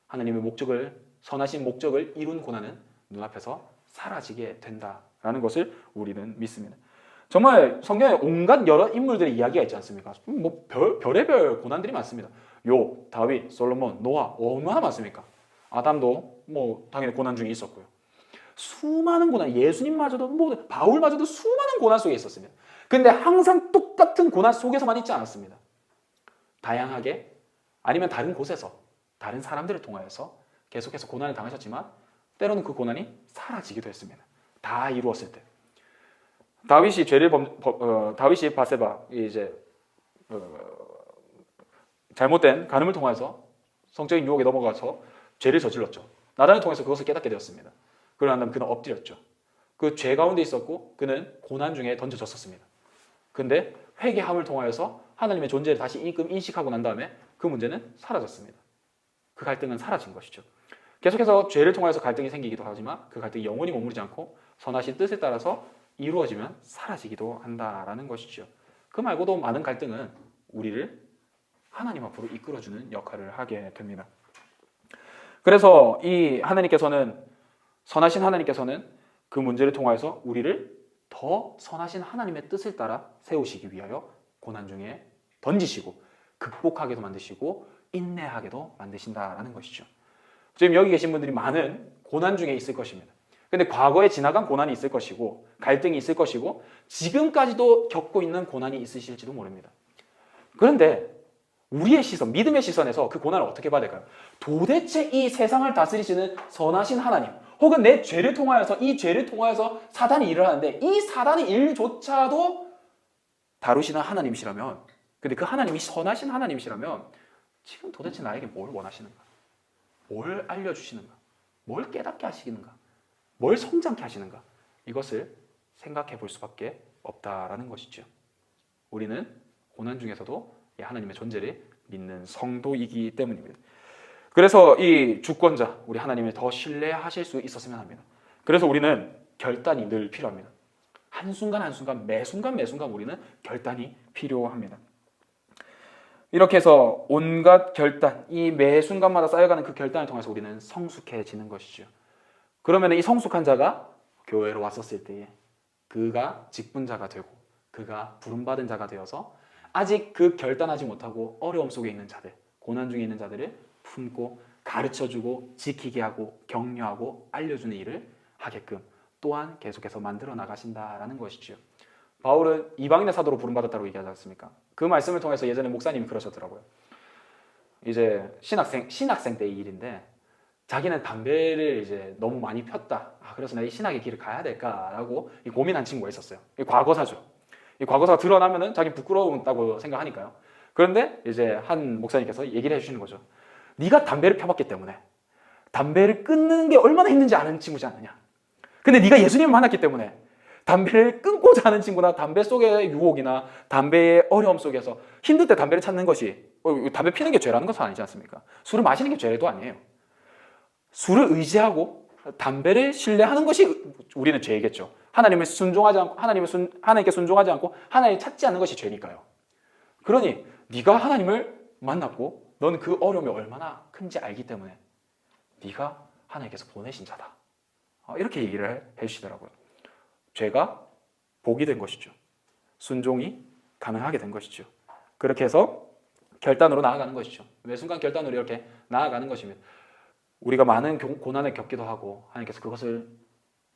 하나님의 목적을 선하신 목적을 이룬 고난은 눈앞에서 사라지게 된다라는 것을 우리는 믿습니다. 정말 성경에 온갖 여러 인물들의 이야기가 있지 않습니까? 뭐 별의별 고난들이 많습니다. 욥, 다윗, 솔로몬, 노아 얼마나 많습니까? 아담도 뭐 당연히 고난 중에 있었고요. 수많은 고난, 예수님마저도 뭐 바울마저도 수많은 고난 속에 있었습니다. 근데 항상 똑같은 고난 속에서만 있지 않았습니다. 다양하게 아니면 다른 곳에서 다른 사람들을 통하여서 계속해서 고난을 당하셨지만 때로는 그 고난이 사라지기도 했습니다. 다 이루었을 때. 다윗이 바세바 이제 잘못된 간음을 통해서 성적인 유혹에 넘어가서 죄를 저질렀죠. 나단을 통해서 그것을 깨닫게 되었습니다. 그러고 난 다음에 그는 엎드렸죠. 그 죄 가운데 있었고 그는 고난 중에 던져졌었습니다. 근데 회개함을 통하여서 하나님의 존재를 다시 인식하고 난 다음에 그 문제는 사라졌습니다. 그 갈등은 사라진 것이죠. 계속해서 죄를 통해서 갈등이 생기기도 하지만 그 갈등이 영원히 머무르지 않고 선하신 뜻에 따라서 이루어지면 사라지기도 한다라는 것이죠. 그 말고도 많은 갈등은 우리를 하나님 앞으로 이끌어주는 역할을 하게 됩니다. 그래서 선하신 하나님께서는 그 문제를 통해서 우리를 더 선하신 하나님의 뜻을 따라 세우시기 위하여 고난 중에 던지시고 극복하게도 만드시고 인내하게도 만드신다라는 것이죠. 지금 여기 계신 분들이 많은 고난 중에 있을 것입니다. 근데 과거에 지나간 고난이 있을 것이고 갈등이 있을 것이고 지금까지도 겪고 있는 고난이 있으실지도 모릅니다. 그런데 우리의 시선, 믿음의 시선에서 그 고난을 어떻게 봐야 될까요? 도대체 이 세상을 다스리시는 선하신 하나님, 혹은 내 죄를 통하여서 이 죄를 통하여서 사단이 일을 하는데 이 사단의 일조차도 다루시는 하나님이시라면, 근데 그 하나님이 선하신 하나님이시라면 지금 도대체 나에게 뭘 원하시는가? 뭘 알려주시는가? 뭘 깨닫게 하시는가? 뭘 성장케 하시는가? 이것을 생각해 볼 수밖에 없다라는 것이죠. 우리는 고난 중에서도 하나님의 존재를 믿는 성도이기 때문입니다. 그래서 이 주권자, 우리 하나님을 더 신뢰하실 수 있었으면 합니다. 그래서 우리는 결단이 늘 필요합니다. 한순간 한순간, 매순간 매순간 우리는 결단이 필요합니다. 이렇게 해서 온갖 결단, 이 매순간마다 쌓여가는 그 결단을 통해서 우리는 성숙해지는 것이죠. 그러면 이 성숙한 자가 교회로 왔었을 때에 그가 직분자가 되고 그가 부름받은 자가 되어서 아직 그 결단하지 못하고 어려움 속에 있는 자들, 고난 중에 있는 자들을 품고 가르쳐주고 지키게 하고 격려하고 알려주는 일을 하게끔 또한 계속해서 만들어 나가신다라는 것이죠. 바울은 이방인의 사도로 부름받았다고 얘기하지 않습니까? 그 말씀을 통해서 예전에 목사님이 그러셨더라고요. 이제 신학생 때의 일인데 자기는 담배를 이제 너무 많이 폈다. 그래서 내가 이 신학의 길을 가야 될까라고 고민한 친구가 있었어요. 이 과거사죠. 이 과거사가 드러나면은 자기 부끄러웠다고 생각하니까요. 그런데 이제 한 목사님께서 얘기를 해주시는 거죠. 네가 담배를 펴봤기 때문에 담배를 끊는 게 얼마나 힘든지 아는 친구지 않느냐. 근데 네가 예수님을 만났기 때문에 담배를 끊고자 하는 친구나 담배 속의 유혹이나 담배의 어려움 속에서 힘들 때 담배를 찾는 것이 담배 피는 게 죄라는 것은 아니지 않습니까? 술을 마시는 게 죄도 아니에요. 술을 의지하고 담배를 신뢰하는 것이 우리는 죄이겠죠. 하나님을 순종하지 않고 하나님께 순종하지 않고 하나님을 찾지 않는 것이 죄니까요. 그러니 네가 하나님을 만났고 너는 그 어려움이 얼마나 큰지 알기 때문에 네가 하나님께서 보내신 자다. 이렇게 얘기를 해주시더라고요. 죄가 복이 된 것이죠. 순종이 가능하게 된 것이죠. 그렇게 해서 결단으로 나아가는 것이죠. 매 순간 결단으로 이렇게 나아가는 것입니다. 우리가 많은 고난을 겪기도 하고 하나님께서 그것을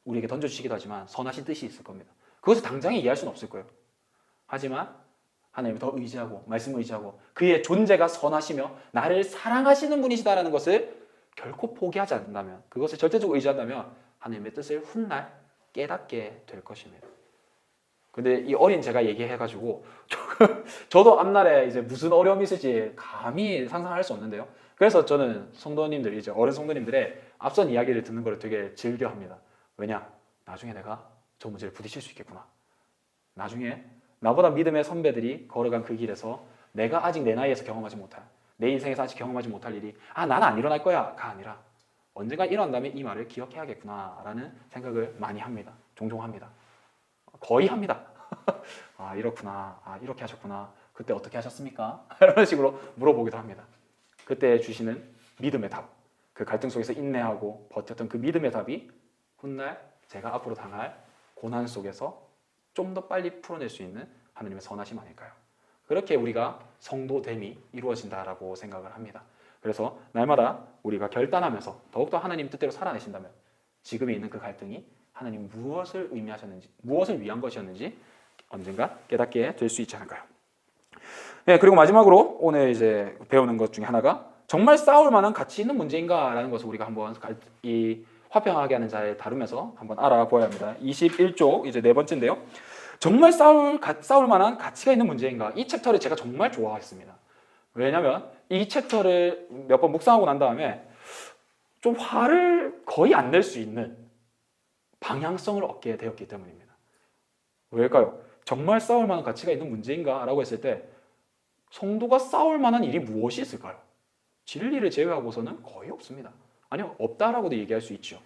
우리에게 던져주시기도 하지만 선하신 뜻이 있을 겁니다. 그것을 당장에 이해할 수는 없을 거예요. 하지만 하나님을 더 의지하고 말씀을 의지하고 그의 존재가 선하시며 나를 사랑하시는 분이시다라는 것을 결코 포기하지 않는다면, 그것을 절대적으로 의지한다면 하나님의 뜻을 훗날 깨닫게 될 것입니다. 근데 이 어린 제가 얘기해가지고 저도 앞날에 이제 무슨 어려움이 있을지 감히 상상할 수 없는데요. 그래서 저는 성도님들, 이제 어른 성도님들의 앞선 이야기를 듣는 걸 되게 즐겨합니다. 왜냐? 나중에 내가 저 문제를 부딪힐 수 있겠구나. 나중에 나보다 믿음의 선배들이 걸어간 그 길에서 내가 아직 내 나이에서 경험하지 못할, 내 인생에서 아직 경험하지 못할 일이 나는 안 일어날 거야가 아니라 언젠가 일어난다면 이 말을 기억해야겠구나 라는 생각을 많이 합니다. 종종 합니다. 거의 합니다. 이렇구나. 이렇게 하셨구나. 그때 어떻게 하셨습니까? 이런 식으로 물어보기도 합니다. 그때 주시는 믿음의 답, 그 갈등 속에서 인내하고 버텼던 그 믿음의 답이 훗날 제가 앞으로 당할 고난 속에서 좀 더 빨리 풀어낼 수 있는 하나님의 선하심 아닐까요? 그렇게 우리가 성도됨이 이루어진다라고 생각을 합니다. 그래서 날마다 우리가 결단하면서 더욱더 하나님 뜻대로 살아내신다면 지금에 있는 그 갈등이 하나님 무엇을 의미하셨는지, 무엇을 위한 것이었는지 언젠가 깨닫게 될 수 있지 않을까요? 네, 그리고 마지막으로 오늘 이제 배우는 것 중에 하나가 정말 싸울 만한 가치 있는 문제인가라는 것을 우리가 한번 이 화평하게 하는 자에 다루면서 한번 알아보아야 합니다. 21쪽 이제 네 번째인데요. 정말 싸울 만한 가치가 있는 문제인가? 이 챕터를 제가 정말 좋아했습니다. 왜냐하면 이 챕터를 몇 번 묵상하고 난 다음에 좀 화를 거의 안 낼 수 있는 방향성을 얻게 되었기 때문입니다. 왜일까요? 정말 싸울 만한 가치가 있는 문제인가? 라고 했을 때 성도가 싸울 만한 일이 무엇이 있을까요? 진리를 제외하고서는 거의 없습니다. 아니요, 없다라고도 얘기할 수 있죠.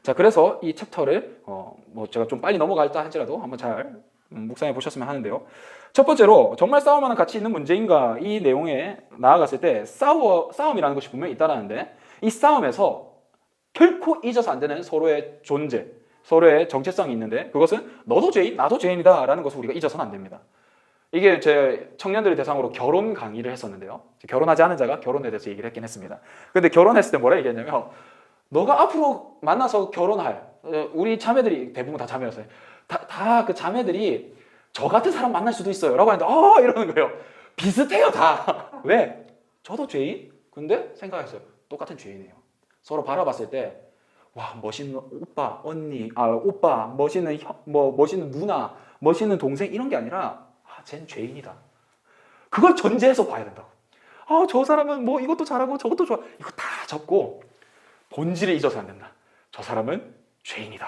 자, 그래서 이 챕터를 뭐 제가 좀 빨리 넘어갈다 할지라도 한번 잘 묵상해 보셨으면 하는데요. 첫 번째로 정말 싸울 만한 가치 있는 문제인가 이 내용에 나아갔을 때 싸움이라는 것이 분명히 있다라는데 이 싸움에서 결코 잊어서 안 되는 서로의 존재, 서로의 정체성이 있는데 그것은 너도 죄인, 나도 죄인이다 라는 것을 우리가 잊어서는 안 됩니다. 이게 제 청년들을 대상으로 결혼 강의를 했었는데요. 결혼하지 않은 자가 결혼에 대해서 얘기를 했긴 했습니다. 근데 결혼했을 때 뭐라 얘기했냐면 너가 앞으로 만나서 결혼할 우리 자매들이 대부분 다 자매였어요. 다 그 자매들이 저 같은 사람 만날 수도 있어요 라고 하는데 이러는 거예요. 비슷해요 다. 왜? 저도 죄인? 근데 생각했어요. 똑같은 죄인이에요. 서로 바라봤을 때 와, 멋있는 오빠, 언니, 오빠, 멋있는 멋있는 누나, 멋있는 동생 이런 게 아니라 쟨 죄인이다. 그걸 전제해서 봐야 된다고. 저 사람은 뭐 이것도 잘하고 저것도 좋아. 이거 다 접고 본질을 잊어서 안 된다. 저 사람은 죄인이다.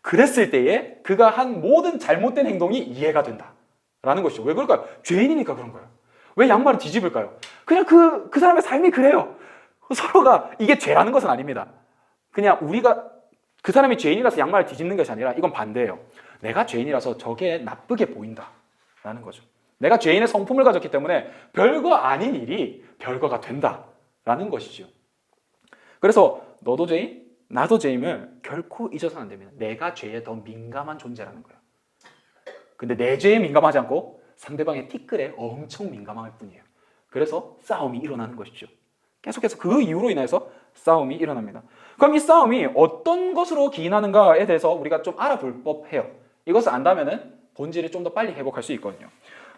그랬을 때에 그가 한 모든 잘못된 행동이 이해가 된다. 라는 것이죠. 왜 그럴까요? 죄인이니까 그런 거예요. 왜 양말을 뒤집을까요? 그냥 그 사람의 삶이 그래요. 서로가 이게 죄라는 것은 아닙니다. 그냥 우리가 그 사람이 죄인이라서 양말을 뒤집는 것이 아니라 이건 반대예요. 내가 죄인이라서 저게 나쁘게 보인다. 라는 거죠. 내가 죄인의 성품을 가졌기 때문에 별거 아닌 일이 별거가 된다. 라는 것이죠. 그래서 너도 죄인, 나도 죄임을 결코 잊어서는 안 됩니다. 내가 죄에 더 민감한 존재라는 거예요. 근데 내 죄에 민감하지 않고 상대방의 티끌에 엄청 민감할 뿐이에요. 그래서 싸움이 일어나는 것이죠. 계속해서 그 이유로 인해서 싸움이 일어납니다. 그럼 이 싸움이 어떤 것으로 기인하는가에 대해서 우리가 좀 알아볼 법해요. 이것을 안다면은 본질을 좀 더 빨리 회복할 수 있거든요.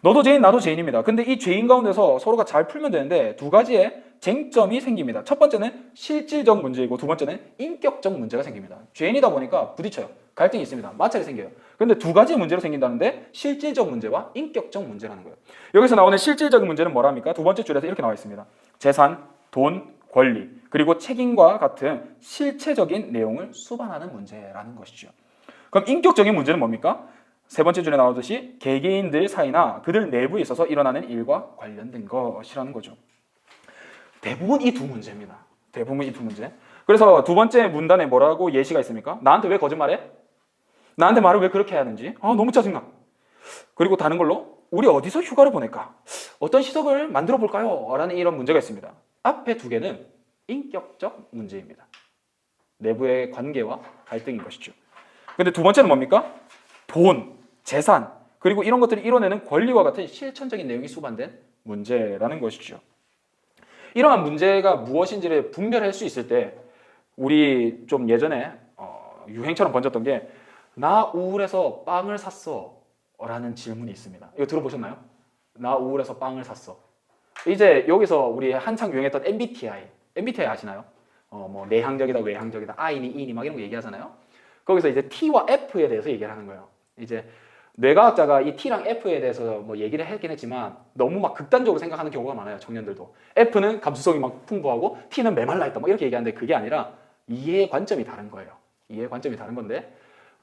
너도 죄인, 나도 죄인입니다. 근데 이 죄인 가운데서 서로가 잘 풀면 되는데 두 가지의 쟁점이 생깁니다. 첫 번째는 실질적 문제이고 두 번째는 인격적 문제가 생깁니다. 죄인이다 보니까 부딪혀요. 갈등이 있습니다. 마찰이 생겨요. 그런데 두 가지 문제로 생긴다는데 실질적 문제와 인격적 문제라는 거예요. 여기서 나오는 실질적 문제는 뭐랍니까? 두 번째 줄에서 이렇게 나와 있습니다. 재산, 돈, 권리, 그리고 책임과 같은 실체적인 내용을 수반하는 문제라는 것이죠. 그럼 인격적인 문제는 뭡니까? 세 번째 줄에 나오듯이 개개인들 사이나 그들 내부에 있어서 일어나는 일과 관련된 것이라는 거죠. 대부분 이 두 문제입니다. 대부분 이 두 문제. 그래서 두 번째 문단에 뭐라고 예시가 있습니까? 나한테 왜 거짓말해? 나한테 말을 왜 그렇게 해야 하는지? 너무 짜증나. 그리고 다른 걸로 우리 어디서 휴가를 보낼까? 어떤 시석을 만들어 볼까요? 라는 이런 문제가 있습니다. 앞에 두 개는 인격적 문제입니다. 내부의 관계와 갈등인 것이죠. 근데 두 번째는 뭡니까? 돈, 재산, 그리고 이런 것들이 이뤄내는 권리와 같은 실천적인 내용이 수반된 문제라는 것이죠. 이러한 문제가 무엇인지를 분별할 수 있을 때 우리 좀 예전에 유행처럼 번졌던 게 나 우울해서 빵을 샀어 라는 질문이 있습니다. 이거 들어보셨나요? 나 우울해서 빵을 샀어. 이제 여기서 우리 한창 유행했던 MBTI 아시나요? 뭐 내향적이다, 외향적이다, I니, E니 막 이런 거 얘기하잖아요. 거기서 이제 T와 F에 대해서 얘기를 하는 거예요. 이제 뇌과학자가 이 T랑 F에 대해서 뭐 얘기를 했긴 했지만 너무 막 극단적으로 생각하는 경우가 많아요. 청년들도. F는 감수성이 막 풍부하고 T는 메말라 있다 막 이렇게 얘기하는데 그게 아니라 이해의 관점이 다른 거예요. 이해의 관점이 다른 건데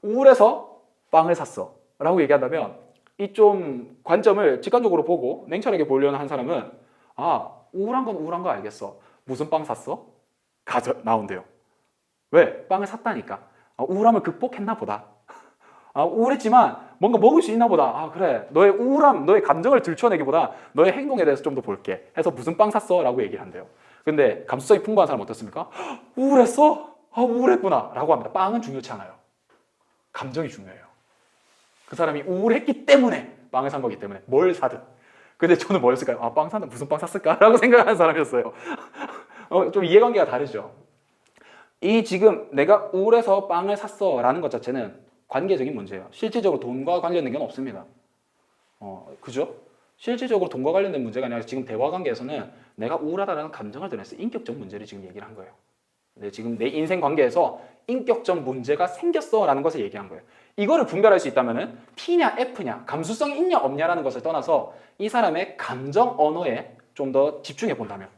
우울해서 빵을 샀어 라고 얘기한다면 이 좀 관점을 직관적으로 보고 냉철하게 보려는 한 사람은 우울한 건 우울한 거 알겠어. 무슨 빵 샀어? 나온대요. 왜? 빵을 샀다니까. 우울함을 극복했나 보다. 우울했지만 뭔가 먹을 수 있나 보다. 그래. 너의 우울함, 너의 감정을 들춰내기보다 너의 행동에 대해서 좀 더 볼게. 해서 무슨 빵 샀어? 라고 얘기를 한대요. 근데 감수성이 풍부한 사람 어떻습니까? 우울했어? 우울했구나. 라고 합니다. 빵은 중요치 않아요. 감정이 중요해요. 그 사람이 우울했기 때문에 빵을 산 거기 때문에 뭘 사든. 근데 저는 뭐였을까요? 빵 산다. 무슨 빵 샀을까? 라고 생각하는 사람이었어요. 좀 이해관계가 다르죠. 이 지금 내가 우울해서 빵을 샀어 라는 것 자체는 관계적인 문제예요. 실질적으로 돈과 관련된 건 없습니다. 그죠? 실질적으로 돈과 관련된 문제가 아니라 지금 대화 관계에서는 내가 우울하다는 감정을 드러냈어. 인격적 문제를 지금 얘기를 한 거예요. 지금 내 인생 관계에서 인격적 문제가 생겼어라는 것을 얘기한 거예요. 이거를 분별할 수 있다면은 P냐 F냐, 감수성이 있냐 없냐라는 것을 떠나서 이 사람의 감정 언어에 좀 더 집중해 본다면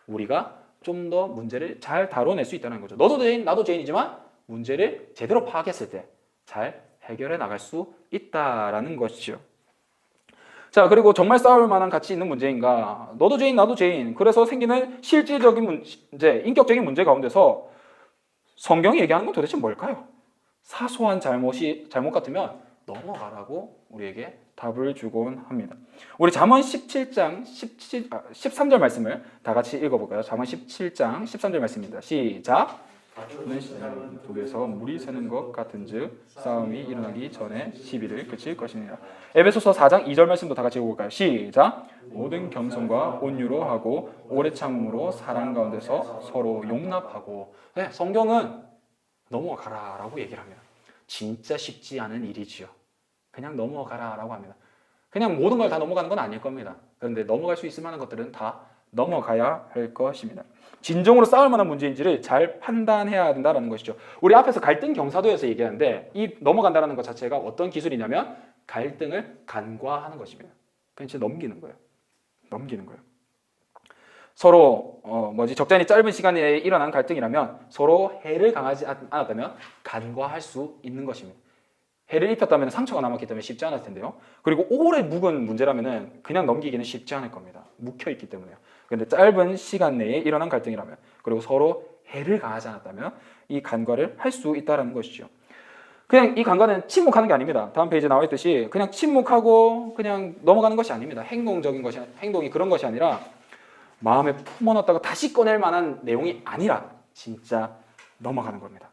우리가 좀 더 문제를 잘 다뤄낼 수 있다는 거죠. 너도 죄인, 나도 죄인이지만 문제를 제대로 파악했을 때 잘 해결해 나갈 수 있다라는 것이죠. 자, 그리고 정말 싸울 만한 가치 있는 문제인가? 너도 죄인, 나도 죄인. 그래서 생기는 실질적인 문제, 인격적인 문제 가운데서 성경이 얘기하는 건 도대체 뭘까요? 사소한 잘못 같으면 넘어가라고 우리에게 답을 주곤 합니다. 우리 잠언 17장 13절 말씀을 다 같이 읽어볼까요? 잠언 17장 13절 말씀입니다. 시작! 독에서 물이 새는 것 같은즉 싸움이 일어나기 전에 시비를 그칠 것이니라. 에베소서 4장 2절 말씀도 다 같이 읽어볼까요? 시작! 모든 겸손과 온유로 하고 오래 참음으로 사랑 가운데서 서로 용납하고. 네, 성경은 넘어가라 라고 얘기를 합니다. 진짜 쉽지 않은 일이지요. 그냥 넘어가라 라고 합니다. 그냥 모든 걸 다 넘어가는 건 아닐 겁니다. 그런데 넘어갈 수 있을 만한 것들은 다 넘어가야 할 것입니다. 진정으로 싸울 만한 문제인지를 잘 판단해야 된다는 것이죠. 우리 앞에서 갈등 경사도에서 얘기하는데 이 넘어간다는 것 자체가 어떤 기술이냐면 갈등을 간과하는 것입니다. 그냥 진짜 넘기는 거예요. 넘기는 거예요. 서로 적잖이 짧은 시간 내에 일어난 갈등이라면 서로 해를 당하지 않았다면 간과할 수 있는 것입니다. 해를 입혔다면 상처가 남았기 때문에 쉽지 않을 텐데요. 그리고 오래 묵은 문제라면 그냥 넘기기는 쉽지 않을 겁니다. 묵혀있기 때문에요. 그런데 짧은 시간 내에 일어난 갈등이라면 그리고 서로 해를 가하지 않았다면 이 간과를 할 수 있다는 것이죠. 그냥 이 간과는 침묵하는 게 아닙니다. 다음 페이지에 나와 있듯이 그냥 침묵하고 그냥 넘어가는 것이 아닙니다. 행동이 그런 것이 아니라 마음에 품어놨다가 다시 꺼낼 만한 내용이 아니라 진짜 넘어가는 겁니다.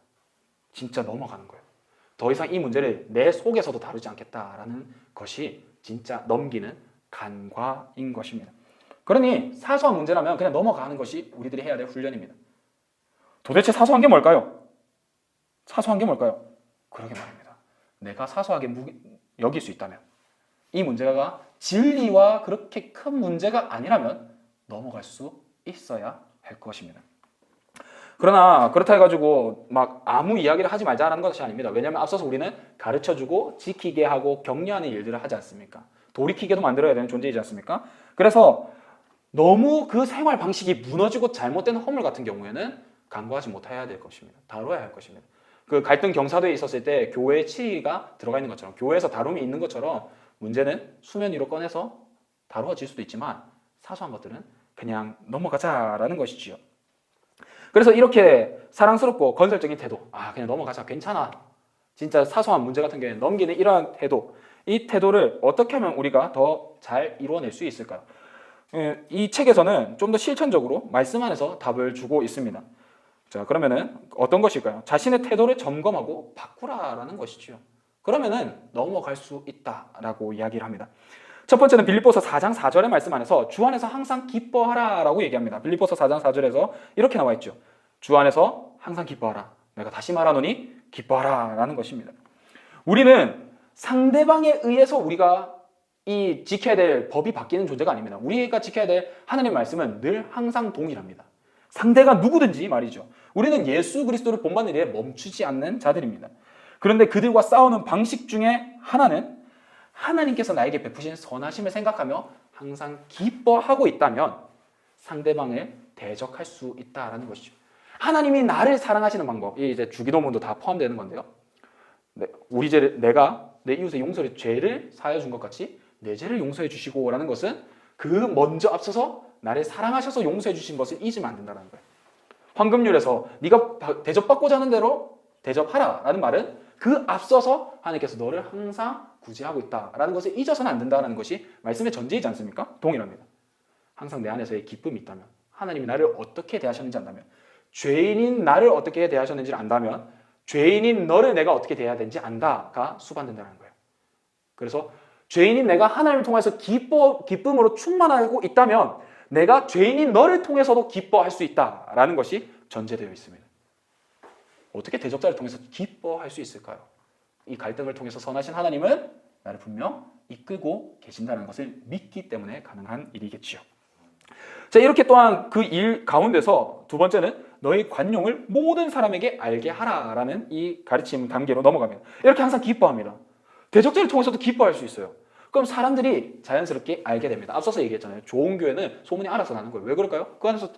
진짜 넘어가는 거예요. 더 이상 이 문제를 내 속에서도 다루지 않겠다라는 것이 진짜 넘기는 간과인 것입니다. 그러니 사소한 문제라면 그냥 넘어가는 것이 우리들이 해야 될 훈련입니다. 도대체 사소한 게 뭘까요? 사소한 게 뭘까요? 그러게 말입니다. 내가 사소하게 여길 수 있다면 이 문제가 진리와 그렇게 큰 문제가 아니라면 넘어갈 수 있어야 할 것입니다. 그러나 그렇다 해가지고 막 아무 이야기를 하지 말자라는 것이 아닙니다. 왜냐하면 앞서서 우리는 가르쳐주고 지키게 하고 격려하는 일들을 하지 않습니까? 돌이키게도 만들어야 되는 존재이지 않습니까? 그래서 너무 그 생활 방식이 무너지고 잘못된 허물 같은 경우에는 간과하지 못해야 될 것입니다. 다뤄야 할 것입니다. 그 갈등 경사도에 있었을 때 교회의 치의가 들어가 있는 것처럼 교회에서 다룸이 있는 것처럼 문제는 수면 위로 꺼내서 다루어질 수도 있지만 사소한 것들은 그냥 넘어가자라는 것이지요. 그래서 이렇게 사랑스럽고 건설적인 태도, 그냥 넘어가자, 괜찮아, 진짜 사소한 문제 같은 경우에 넘기는 이러한 태도, 이 태도를 어떻게 하면 우리가 더 잘 이루어낼 수 있을까요? 이 책에서는 좀 더 실천적으로 말씀 안에서 답을 주고 있습니다. 자, 그러면은 어떤 것일까요? 자신의 태도를 점검하고 바꾸라라는 것이죠. 그러면은 넘어갈 수 있다라고 이야기를 합니다. 첫 번째는 빌립보서 4장 4절의 말씀 안에서 주 안에서 항상 기뻐하라라고 얘기합니다. 빌립보서 4장 4절에서 이렇게 나와 있죠. 주 안에서 항상 기뻐하라. 내가 다시 말하노니 기뻐하라라는 것입니다. 우리는 상대방에 의해서 우리가 이 지켜야 될 법이 바뀌는 존재가 아닙니다. 우리가 지켜야 될 하나님의 말씀은 늘 항상 동일합니다. 상대가 누구든지 말이죠. 우리는 예수 그리스도를 본받는 일에 멈추지 않는 자들입니다. 그런데 그들과 싸우는 방식 중에 하나는 하나님께서 나에게 베푸신 선하심을 생각하며 항상 기뻐하고 있다면 상대방을 대적할 수 있다는 것이죠. 하나님이 나를 사랑하시는 방법, 이제 주기도문도 다 포함되는 건데요. 우리 죄를, 내가 내 이웃의 용서를 죄를 사하여 준 것 같이 내 죄를 용서해 주시고라는 것은 그 먼저 앞서서 나를 사랑하셔서 용서해 주신 것을 잊으면 안 된다는 거예요. 황금률에서 네가 대접받고자 하는 대로 대접하라라는 말은 그 앞서서 하나님께서 너를 항상 구제하고 있다라는 것을 잊어서는 안 된다는 것이 말씀의 전제이지 않습니까? 동일합니다. 항상 내 안에서의 기쁨이 있다면, 하나님이 나를 어떻게 대하셨는지 안다면, 죄인인 나를 어떻게 대하셨는지를 안다면, 죄인인 너를 내가 어떻게 대해야 되는지 안다가 수반된다는 거예요. 그래서 죄인인 내가 하나님을 통해서 기쁨으로 충만하고 있다면 내가 죄인인 너를 통해서도 기뻐할 수 있다라는 것이 전제되어 있습니다. 어떻게 대적자를 통해서 기뻐할 수 있을까요? 이 갈등을 통해서 선하신 하나님은 나를 분명 이끌고 계신다는 것을 믿기 때문에 가능한 일이겠지요. 자, 이렇게 또한 그 일 가운데서 두 번째는 너희 관용을 모든 사람에게 알게 하라라는 이 가르침 단계로 넘어갑니다. 이렇게 항상 기뻐합니다. 대적자를 통해서도 기뻐할 수 있어요. 그럼 사람들이 자연스럽게 알게 됩니다. 앞서서 얘기했잖아요. 좋은 교회는 소문이 알아서 나는 거예요. 왜 그럴까요? 그 안에서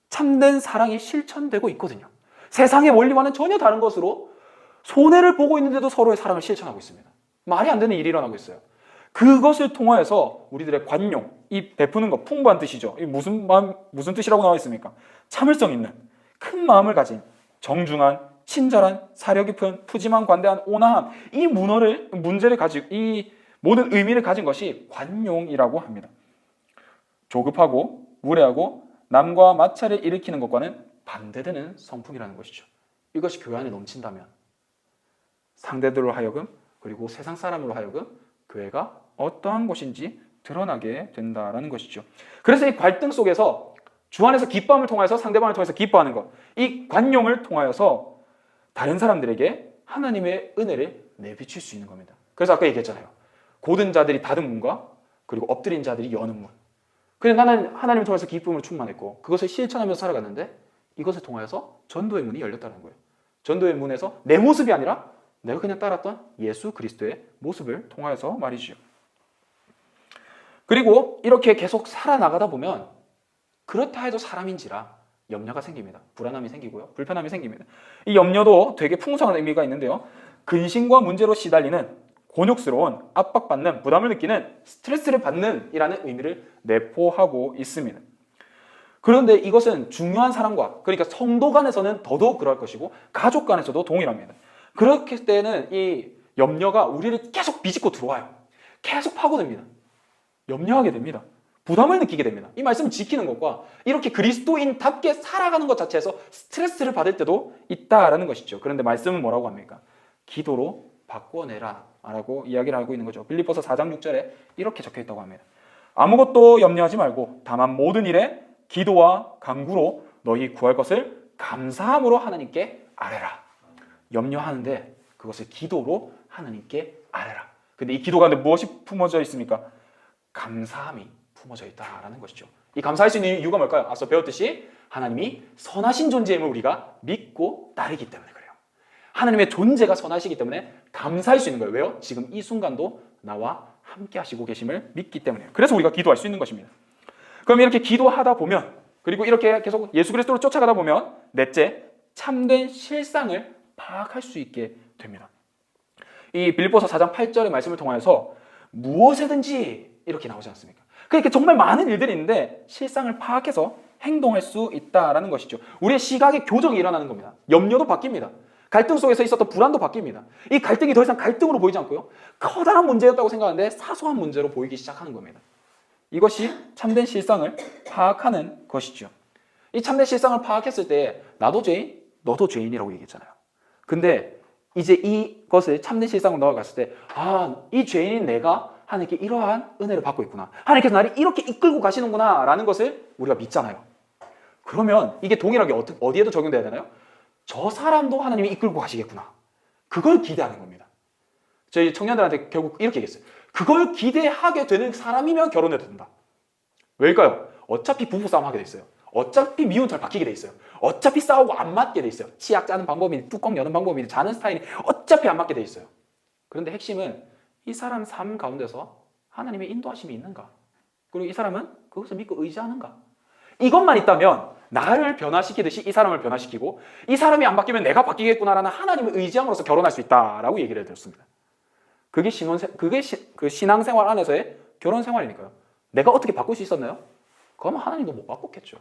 참된 사랑이 실천되고 있거든요. 세상의 원리와는 전혀 다른 것으로 손해를 보고 있는데도 서로의 사랑을 실천하고 있습니다. 말이 안 되는 일이 일어나고 있어요. 그것을 통하여서 우리들의 관용, 이 베푸는 것, 풍부한 뜻이죠. 이 무슨 뜻이라고 나와 있습니까? 참을성 있는 큰 마음을 가진 정중한, 친절한, 사려 깊은, 푸짐한, 관대한, 온화함, 이 문제를 가지고 이 모든 의미를 가진 것이 관용이라고 합니다. 조급하고 무례하고 남과 마찰을 일으키는 것과는 반대되는 성품이라는 것이죠. 이것이 교회 안에 넘친다면 상대들로 하여금 그리고 세상 사람으로 하여금 교회가 어떠한 것인지 드러나게 된다라는 것이죠. 그래서 이 갈등 속에서 주 안에서 기뻐함을 통해서 상대방을 통해서 기뻐하는 것, 이 관용을 통하여서 다른 사람들에게 하나님의 은혜를 내비칠 수 있는 겁니다. 그래서 아까 얘기했잖아요. 고든 자들이 닫은 문과 그리고 엎드린 자들이 여는 문. 그래 나는 하나님을 통해서 기쁨으로 충만했고 그것을 실천하면서 살아갔는데 이것을 통하여서 전도의 문이 열렸다는 거예요. 전도의 문에서 내 모습이 아니라 내가 그냥 따랐던 예수 그리스도의 모습을 통하여서 말이죠. 그리고 이렇게 계속 살아나가다 보면 그렇다 해도 사람인지라 염려가 생깁니다. 불안함이 생기고요. 불편함이 생깁니다. 이 염려도 되게 풍성한 의미가 있는데요. 근심과 문제로 시달리는 곤욕스러운, 압박받는, 부담을 느끼는, 스트레스를 받는 이라는 의미를 내포하고 있습니다. 그런데 이것은 중요한 사람과 그러니까 성도 간에서는 더더욱 그럴 것이고 가족 간에서도 동일합니다. 그렇게 때는 이 염려가 우리를 계속 비집고 들어와요. 계속 파고듭니다. 염려하게 됩니다. 부담을 느끼게 됩니다. 이 말씀을 지키는 것과 이렇게 그리스도인답게 살아가는 것 자체에서 스트레스를 받을 때도 있다라는 것이죠. 그런데 말씀은 뭐라고 합니까? 기도로 바꿔내라 라고 이야기를 하고 있는 거죠. 빌립보서 4장 6절에 이렇게 적혀 있다고 합니다. 아무것도 염려하지 말고 다만 모든 일에 기도와 간구로 너희 구할 것을 감사함으로 하나님께 아뢰라. 염려하는데 그것을 기도로 하나님께 아뢰라. 근데 이 기도 가운데 무엇이 품어져 있습니까? 감사함이 품어져 있다라는 것이죠. 이 감사할 수 있는 이유가 뭘까요? 앞서 배웠듯이 하나님이 선하신 존재임을 우리가 믿고 따르기 때문에 그래요. 하나님의 존재가 선하시기 때문에 감사할 수 있는 거예요. 왜요? 지금 이 순간도 나와 함께 하시고 계심을 믿기 때문에. 그래서 우리가 기도할 수 있는 것입니다. 그럼 이렇게 기도하다 보면 그리고 이렇게 계속 예수 그리스도로 쫓아가다 보면 넷째, 참된 실상을 파악할 수 있게 됩니다. 이 빌립보서 4장 8절의 말씀을 통해서 무엇이든지 이렇게 나오지 않습니까? 그러니까 정말 많은 일들이 있는데 실상을 파악해서 행동할 수 있다라는 것이죠. 우리의 시각의 교정이 일어나는 겁니다. 염려도 바뀝니다. 갈등 속에서 있었던 불안도 바뀝니다. 이 갈등이 더 이상 갈등으로 보이지 않고요. 커다란 문제였다고 생각하는데 사소한 문제로 보이기 시작하는 겁니다. 이것이 참된 실상을 파악하는 것이죠. 이 참된 실상을 파악했을 때 나도 죄인, 너도 죄인이라고 얘기했잖아요. 근데 이제 이것을 참된 실상으로 넣어갔을 때 이 죄인인 내가 하나님께 이러한 은혜를 받고 있구나. 하나님께서 나를 이렇게 이끌고 가시는구나 라는 것을 우리가 믿잖아요. 그러면 이게 동일하게 어디에도 적용돼야 되나요? 저 사람도 하나님이 이끌고 가시겠구나. 그걸 기대하는 겁니다. 저희 청년들한테 결국 이렇게 얘기했어요. 그걸 기대하게 되는 사람이면 결혼해도 된다. 왜일까요? 어차피 부부싸움 하게 돼 있어요. 어차피 미운 털 박히게 돼 있어요. 어차피 싸우고 안 맞게 돼 있어요. 치약 짜는 방법이 뚜껑 여는 방법이 자는 스타일이 어차피 안 맞게 돼 있어요. 그런데 핵심은 이 사람 삶 가운데서 하나님의 인도하심이 있는가? 그리고 이 사람은 그것을 믿고 의지하는가? 이것만 있다면 나를 변화시키듯이 이 사람을 변화시키고 이 사람이 안 바뀌면 내가 바뀌겠구나라는 하나님을 의지함으로써 결혼할 수 있다라고 얘기를 해드렸습니다. 그게 그 신앙생활 안에서의 결혼 생활이니까요. 내가 어떻게 바꿀 수 있었나요? 그러면 하나님도 못 바꿨겠죠.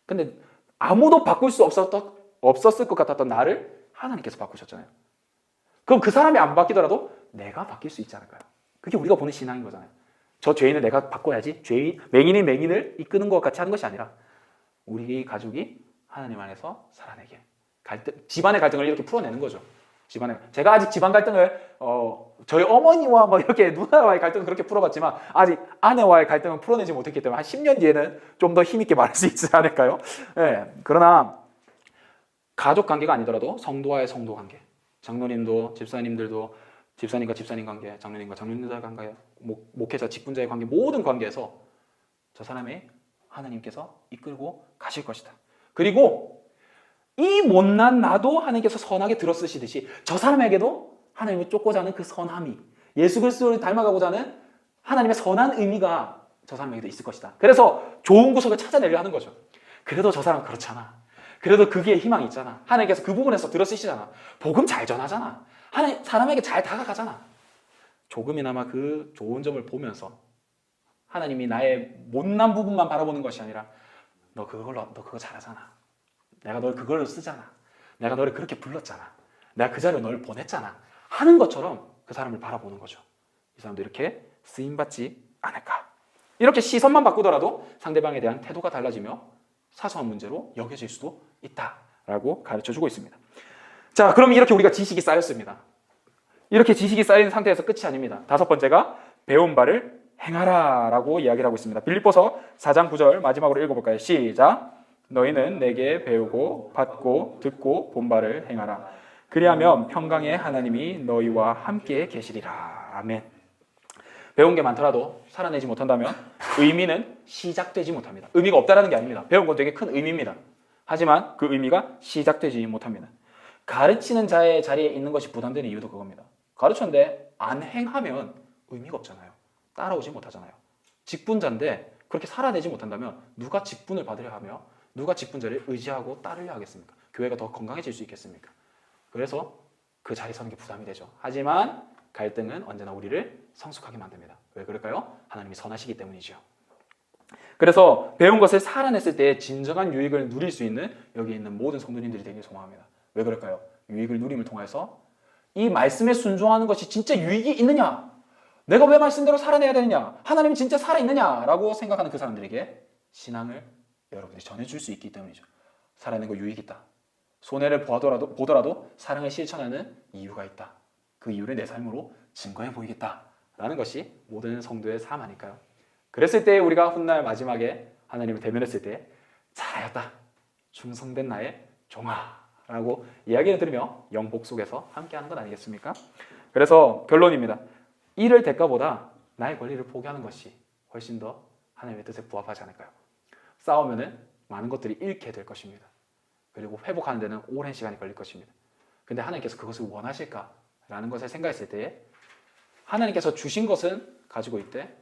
근데 아무도 바꿀 수 없었을 것 같았던 나를 하나님께서 바꾸셨잖아요. 그럼 그 사람이 안 바뀌더라도 내가 바뀔 수 있지 않을까요? 그게 우리가 보는 신앙인 거잖아요. 저 죄인을 내가 바꿔야지. 맹인이 맹인을 이끄는 것 같이 하는 것이 아니라 우리 가족이 하나님 안에서 살아내게. 집안의 갈등을 이렇게 풀어내는 거죠. 제가 아직 집안 갈등을 저희 어머니와 뭐 이렇게 누나와의 갈등은 그렇게 풀어봤지만 아직 아내와의 갈등은 풀어내지 못했기 때문에 한 10년 뒤에는 좀 더 힘있게 말할 수 있지 않을까요? 네. 그러나 가족 관계가 아니더라도 성도와의 성도 관계, 장로님도 집사님들도 집사님과 집사님 관계, 장로님과 장로님들 관계, 목회자, 직분자의 관계, 모든 관계에서 저 사람이 하나님께서 이끌고 가실 것이다. 그리고 이 못난 나도 하나님께서 선하게 들어쓰시듯이 저 사람에게도 하나님을 쫓고자 하는 그 선함이, 예수 그리스도를 닮아가고자 하는 하나님의 선한 의미가 저 사람에게도 있을 것이다. 그래서 좋은 구석을 찾아내려 하는 거죠. 그래도 저 사람 그렇잖아. 그래도 거기에 희망이 있잖아. 하나님께서 그 부분에서 들어쓰시잖아. 복음 잘 전하잖아. 하나님 사람에게 잘 다가가잖아. 조금이나마 그 좋은 점을 보면서 하나님이 나의 못난 부분만 바라보는 것이 아니라 너 그거 잘하잖아. 내가 널 그걸로 쓰잖아. 내가 너를 그렇게 불렀잖아. 내가 그 자리로 널 보냈잖아. 하는 것처럼 그 사람을 바라보는 거죠. 이 사람도 이렇게 쓰임받지 않을까. 이렇게 시선만 바꾸더라도 상대방에 대한 태도가 달라지며 사소한 문제로 여겨질 수도 있다라고 가르쳐주고 있습니다. 자, 그럼 이렇게 우리가 지식이 쌓였습니다. 이렇게 지식이 쌓인 상태에서 끝이 아닙니다. 다섯 번째가 배운 바를 행하라 라고 이야기를 하고 있습니다. 빌립보서 4장 9절 마지막으로 읽어볼까요? 시작! 너희는 내게 배우고 받고 듣고 본 바를 행하라. 그리하면 평강의 하나님이 너희와 함께 계시리라. 아멘. 배운 게 많더라도 살아내지 못한다면 의미는 시작되지 못합니다. 의미가 없다라는 게 아닙니다. 배운 건 되게 큰 의미입니다. 하지만 그 의미가 시작되지 못합니다. 가르치는 자의 자리에 있는 것이 부담되는 이유도 그겁니다. 가르쳤는데 안 행하면 의미가 없잖아요. 따라오지 못하잖아요. 직분자인데 그렇게 살아내지 못한다면 누가 직분을 받으려 하며 누가 직분자를 의지하고 따르려 하겠습니까? 교회가 더 건강해질 수 있겠습니까? 그래서 그 자리에 서는 게 부담이 되죠. 하지만 갈등은 언제나 우리를 성숙하게 만듭니다. 왜 그럴까요? 하나님이 선하시기 때문이죠. 그래서 배운 것을 살아냈을 때 진정한 유익을 누릴 수 있는 여기 있는 모든 성도님들이 되길 소망합니다. 왜 그럴까요? 유익을 누림을 통해서 이 말씀에 순종하는 것이 진짜 유익이 있느냐? 내가 왜 말씀대로 살아내야 되느냐? 하나님이 진짜 살아있느냐? 라고 생각하는 그 사람들에게 신앙을 여러분들이 전해줄 수 있기 때문이죠. 살아내는 거 유익이 있다. 손해를 보더라도 사랑을 실천하는 이유가 있다. 그 이유를 내 삶으로 증거해 보이겠다라는 것이 모든 성도의 삶 아닐까요? 그랬을 때 우리가 훗날 마지막에 하나님을 대면했을 때 잘하였다. 충성된 나의 종아라고 이야기를 들으며 영복 속에서 함께하는 것 아니겠습니까? 그래서 결론입니다. 이를 대가보다 나의 권리를 포기하는 것이 훨씬 더 하나님의 뜻에 부합하지 않을까요? 싸우면은 많은 것들이 잃게 될 것입니다. 그리고 회복하는 데는 오랜 시간이 걸릴 것입니다. 근데 하나님께서 그것을 원하실까라는 것을 생각했을 때 하나님께서 주신 것은 가지고 있되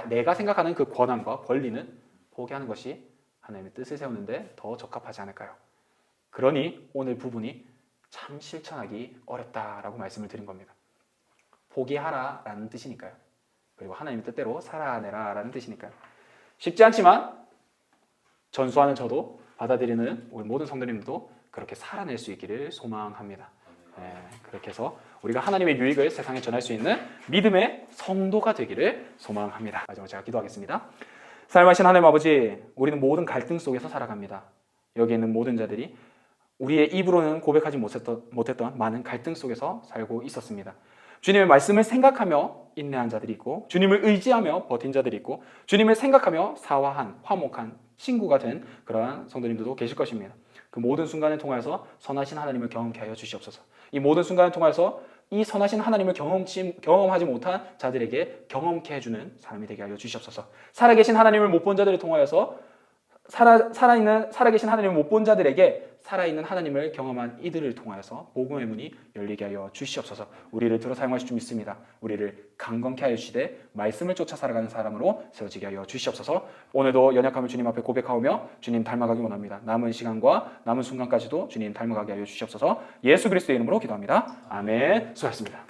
내가 생각하는 그 권한과 권리는 포기하는 것이 하나님의 뜻을 세우는데 더 적합하지 않을까요? 그러니 오늘 부분이 참 실천하기 어렵다라고 말씀을 드린 겁니다. 포기하라라는 뜻이니까요. 그리고 하나님의 뜻대로 살아내라라는 뜻이니까요. 쉽지 않지만 전수하는 저도 받아들이는 우리 모든 성도님들도 그렇게 살아낼 수 있기를 소망합니다. 그렇게 해서 우리가 하나님의 유익을 세상에 전할 수 있는 믿음의 성도가 되기를 소망합니다. 마지막으로 제가 기도하겠습니다. 살아계신 하나님 아버지, 우리는 모든 갈등 속에서 살아갑니다. 여기 있는 모든 자들이 우리의 입으로는 고백하지 못했던 많은 갈등 속에서 살고 있었습니다. 주님의 말씀을 생각하며 인내한 자들이 있고, 주님을 의지하며 버틴 자들이 있고, 주님을 생각하며 사화한, 화목한 친구가 된 그러한 성도님들도 계실 것입니다. 그 모든 순간을 통해서 선하신 하나님을 경험케 하여 주시옵소서. 이 모든 순간을 통해서 이 선하신 하나님을 경험하지 못한 자들에게 경험케 해주는 사람이 되게 하여 주시옵소서. 살아계신 하나님을 못 본 자들을 통하여서 살아계신 하나님을 못 본 자들에게 살아있는 하나님을 경험한 이들을 통하여서 복음의 문이 열리게 하여 주시옵소서. 우리를 들어 사용하실 줄 믿습니다. 우리를 강건케 하여 주시되 말씀을 쫓아 살아가는 사람으로 세워지게 하여 주시옵소서. 오늘도 연약함을 주님 앞에 고백하오며 주님 닮아가기 원합니다. 남은 시간과 남은 순간까지도 주님 닮아가게 하여 주시옵소서. 예수 그리스도의 이름으로 기도합니다. 아멘. 수고하셨습니다.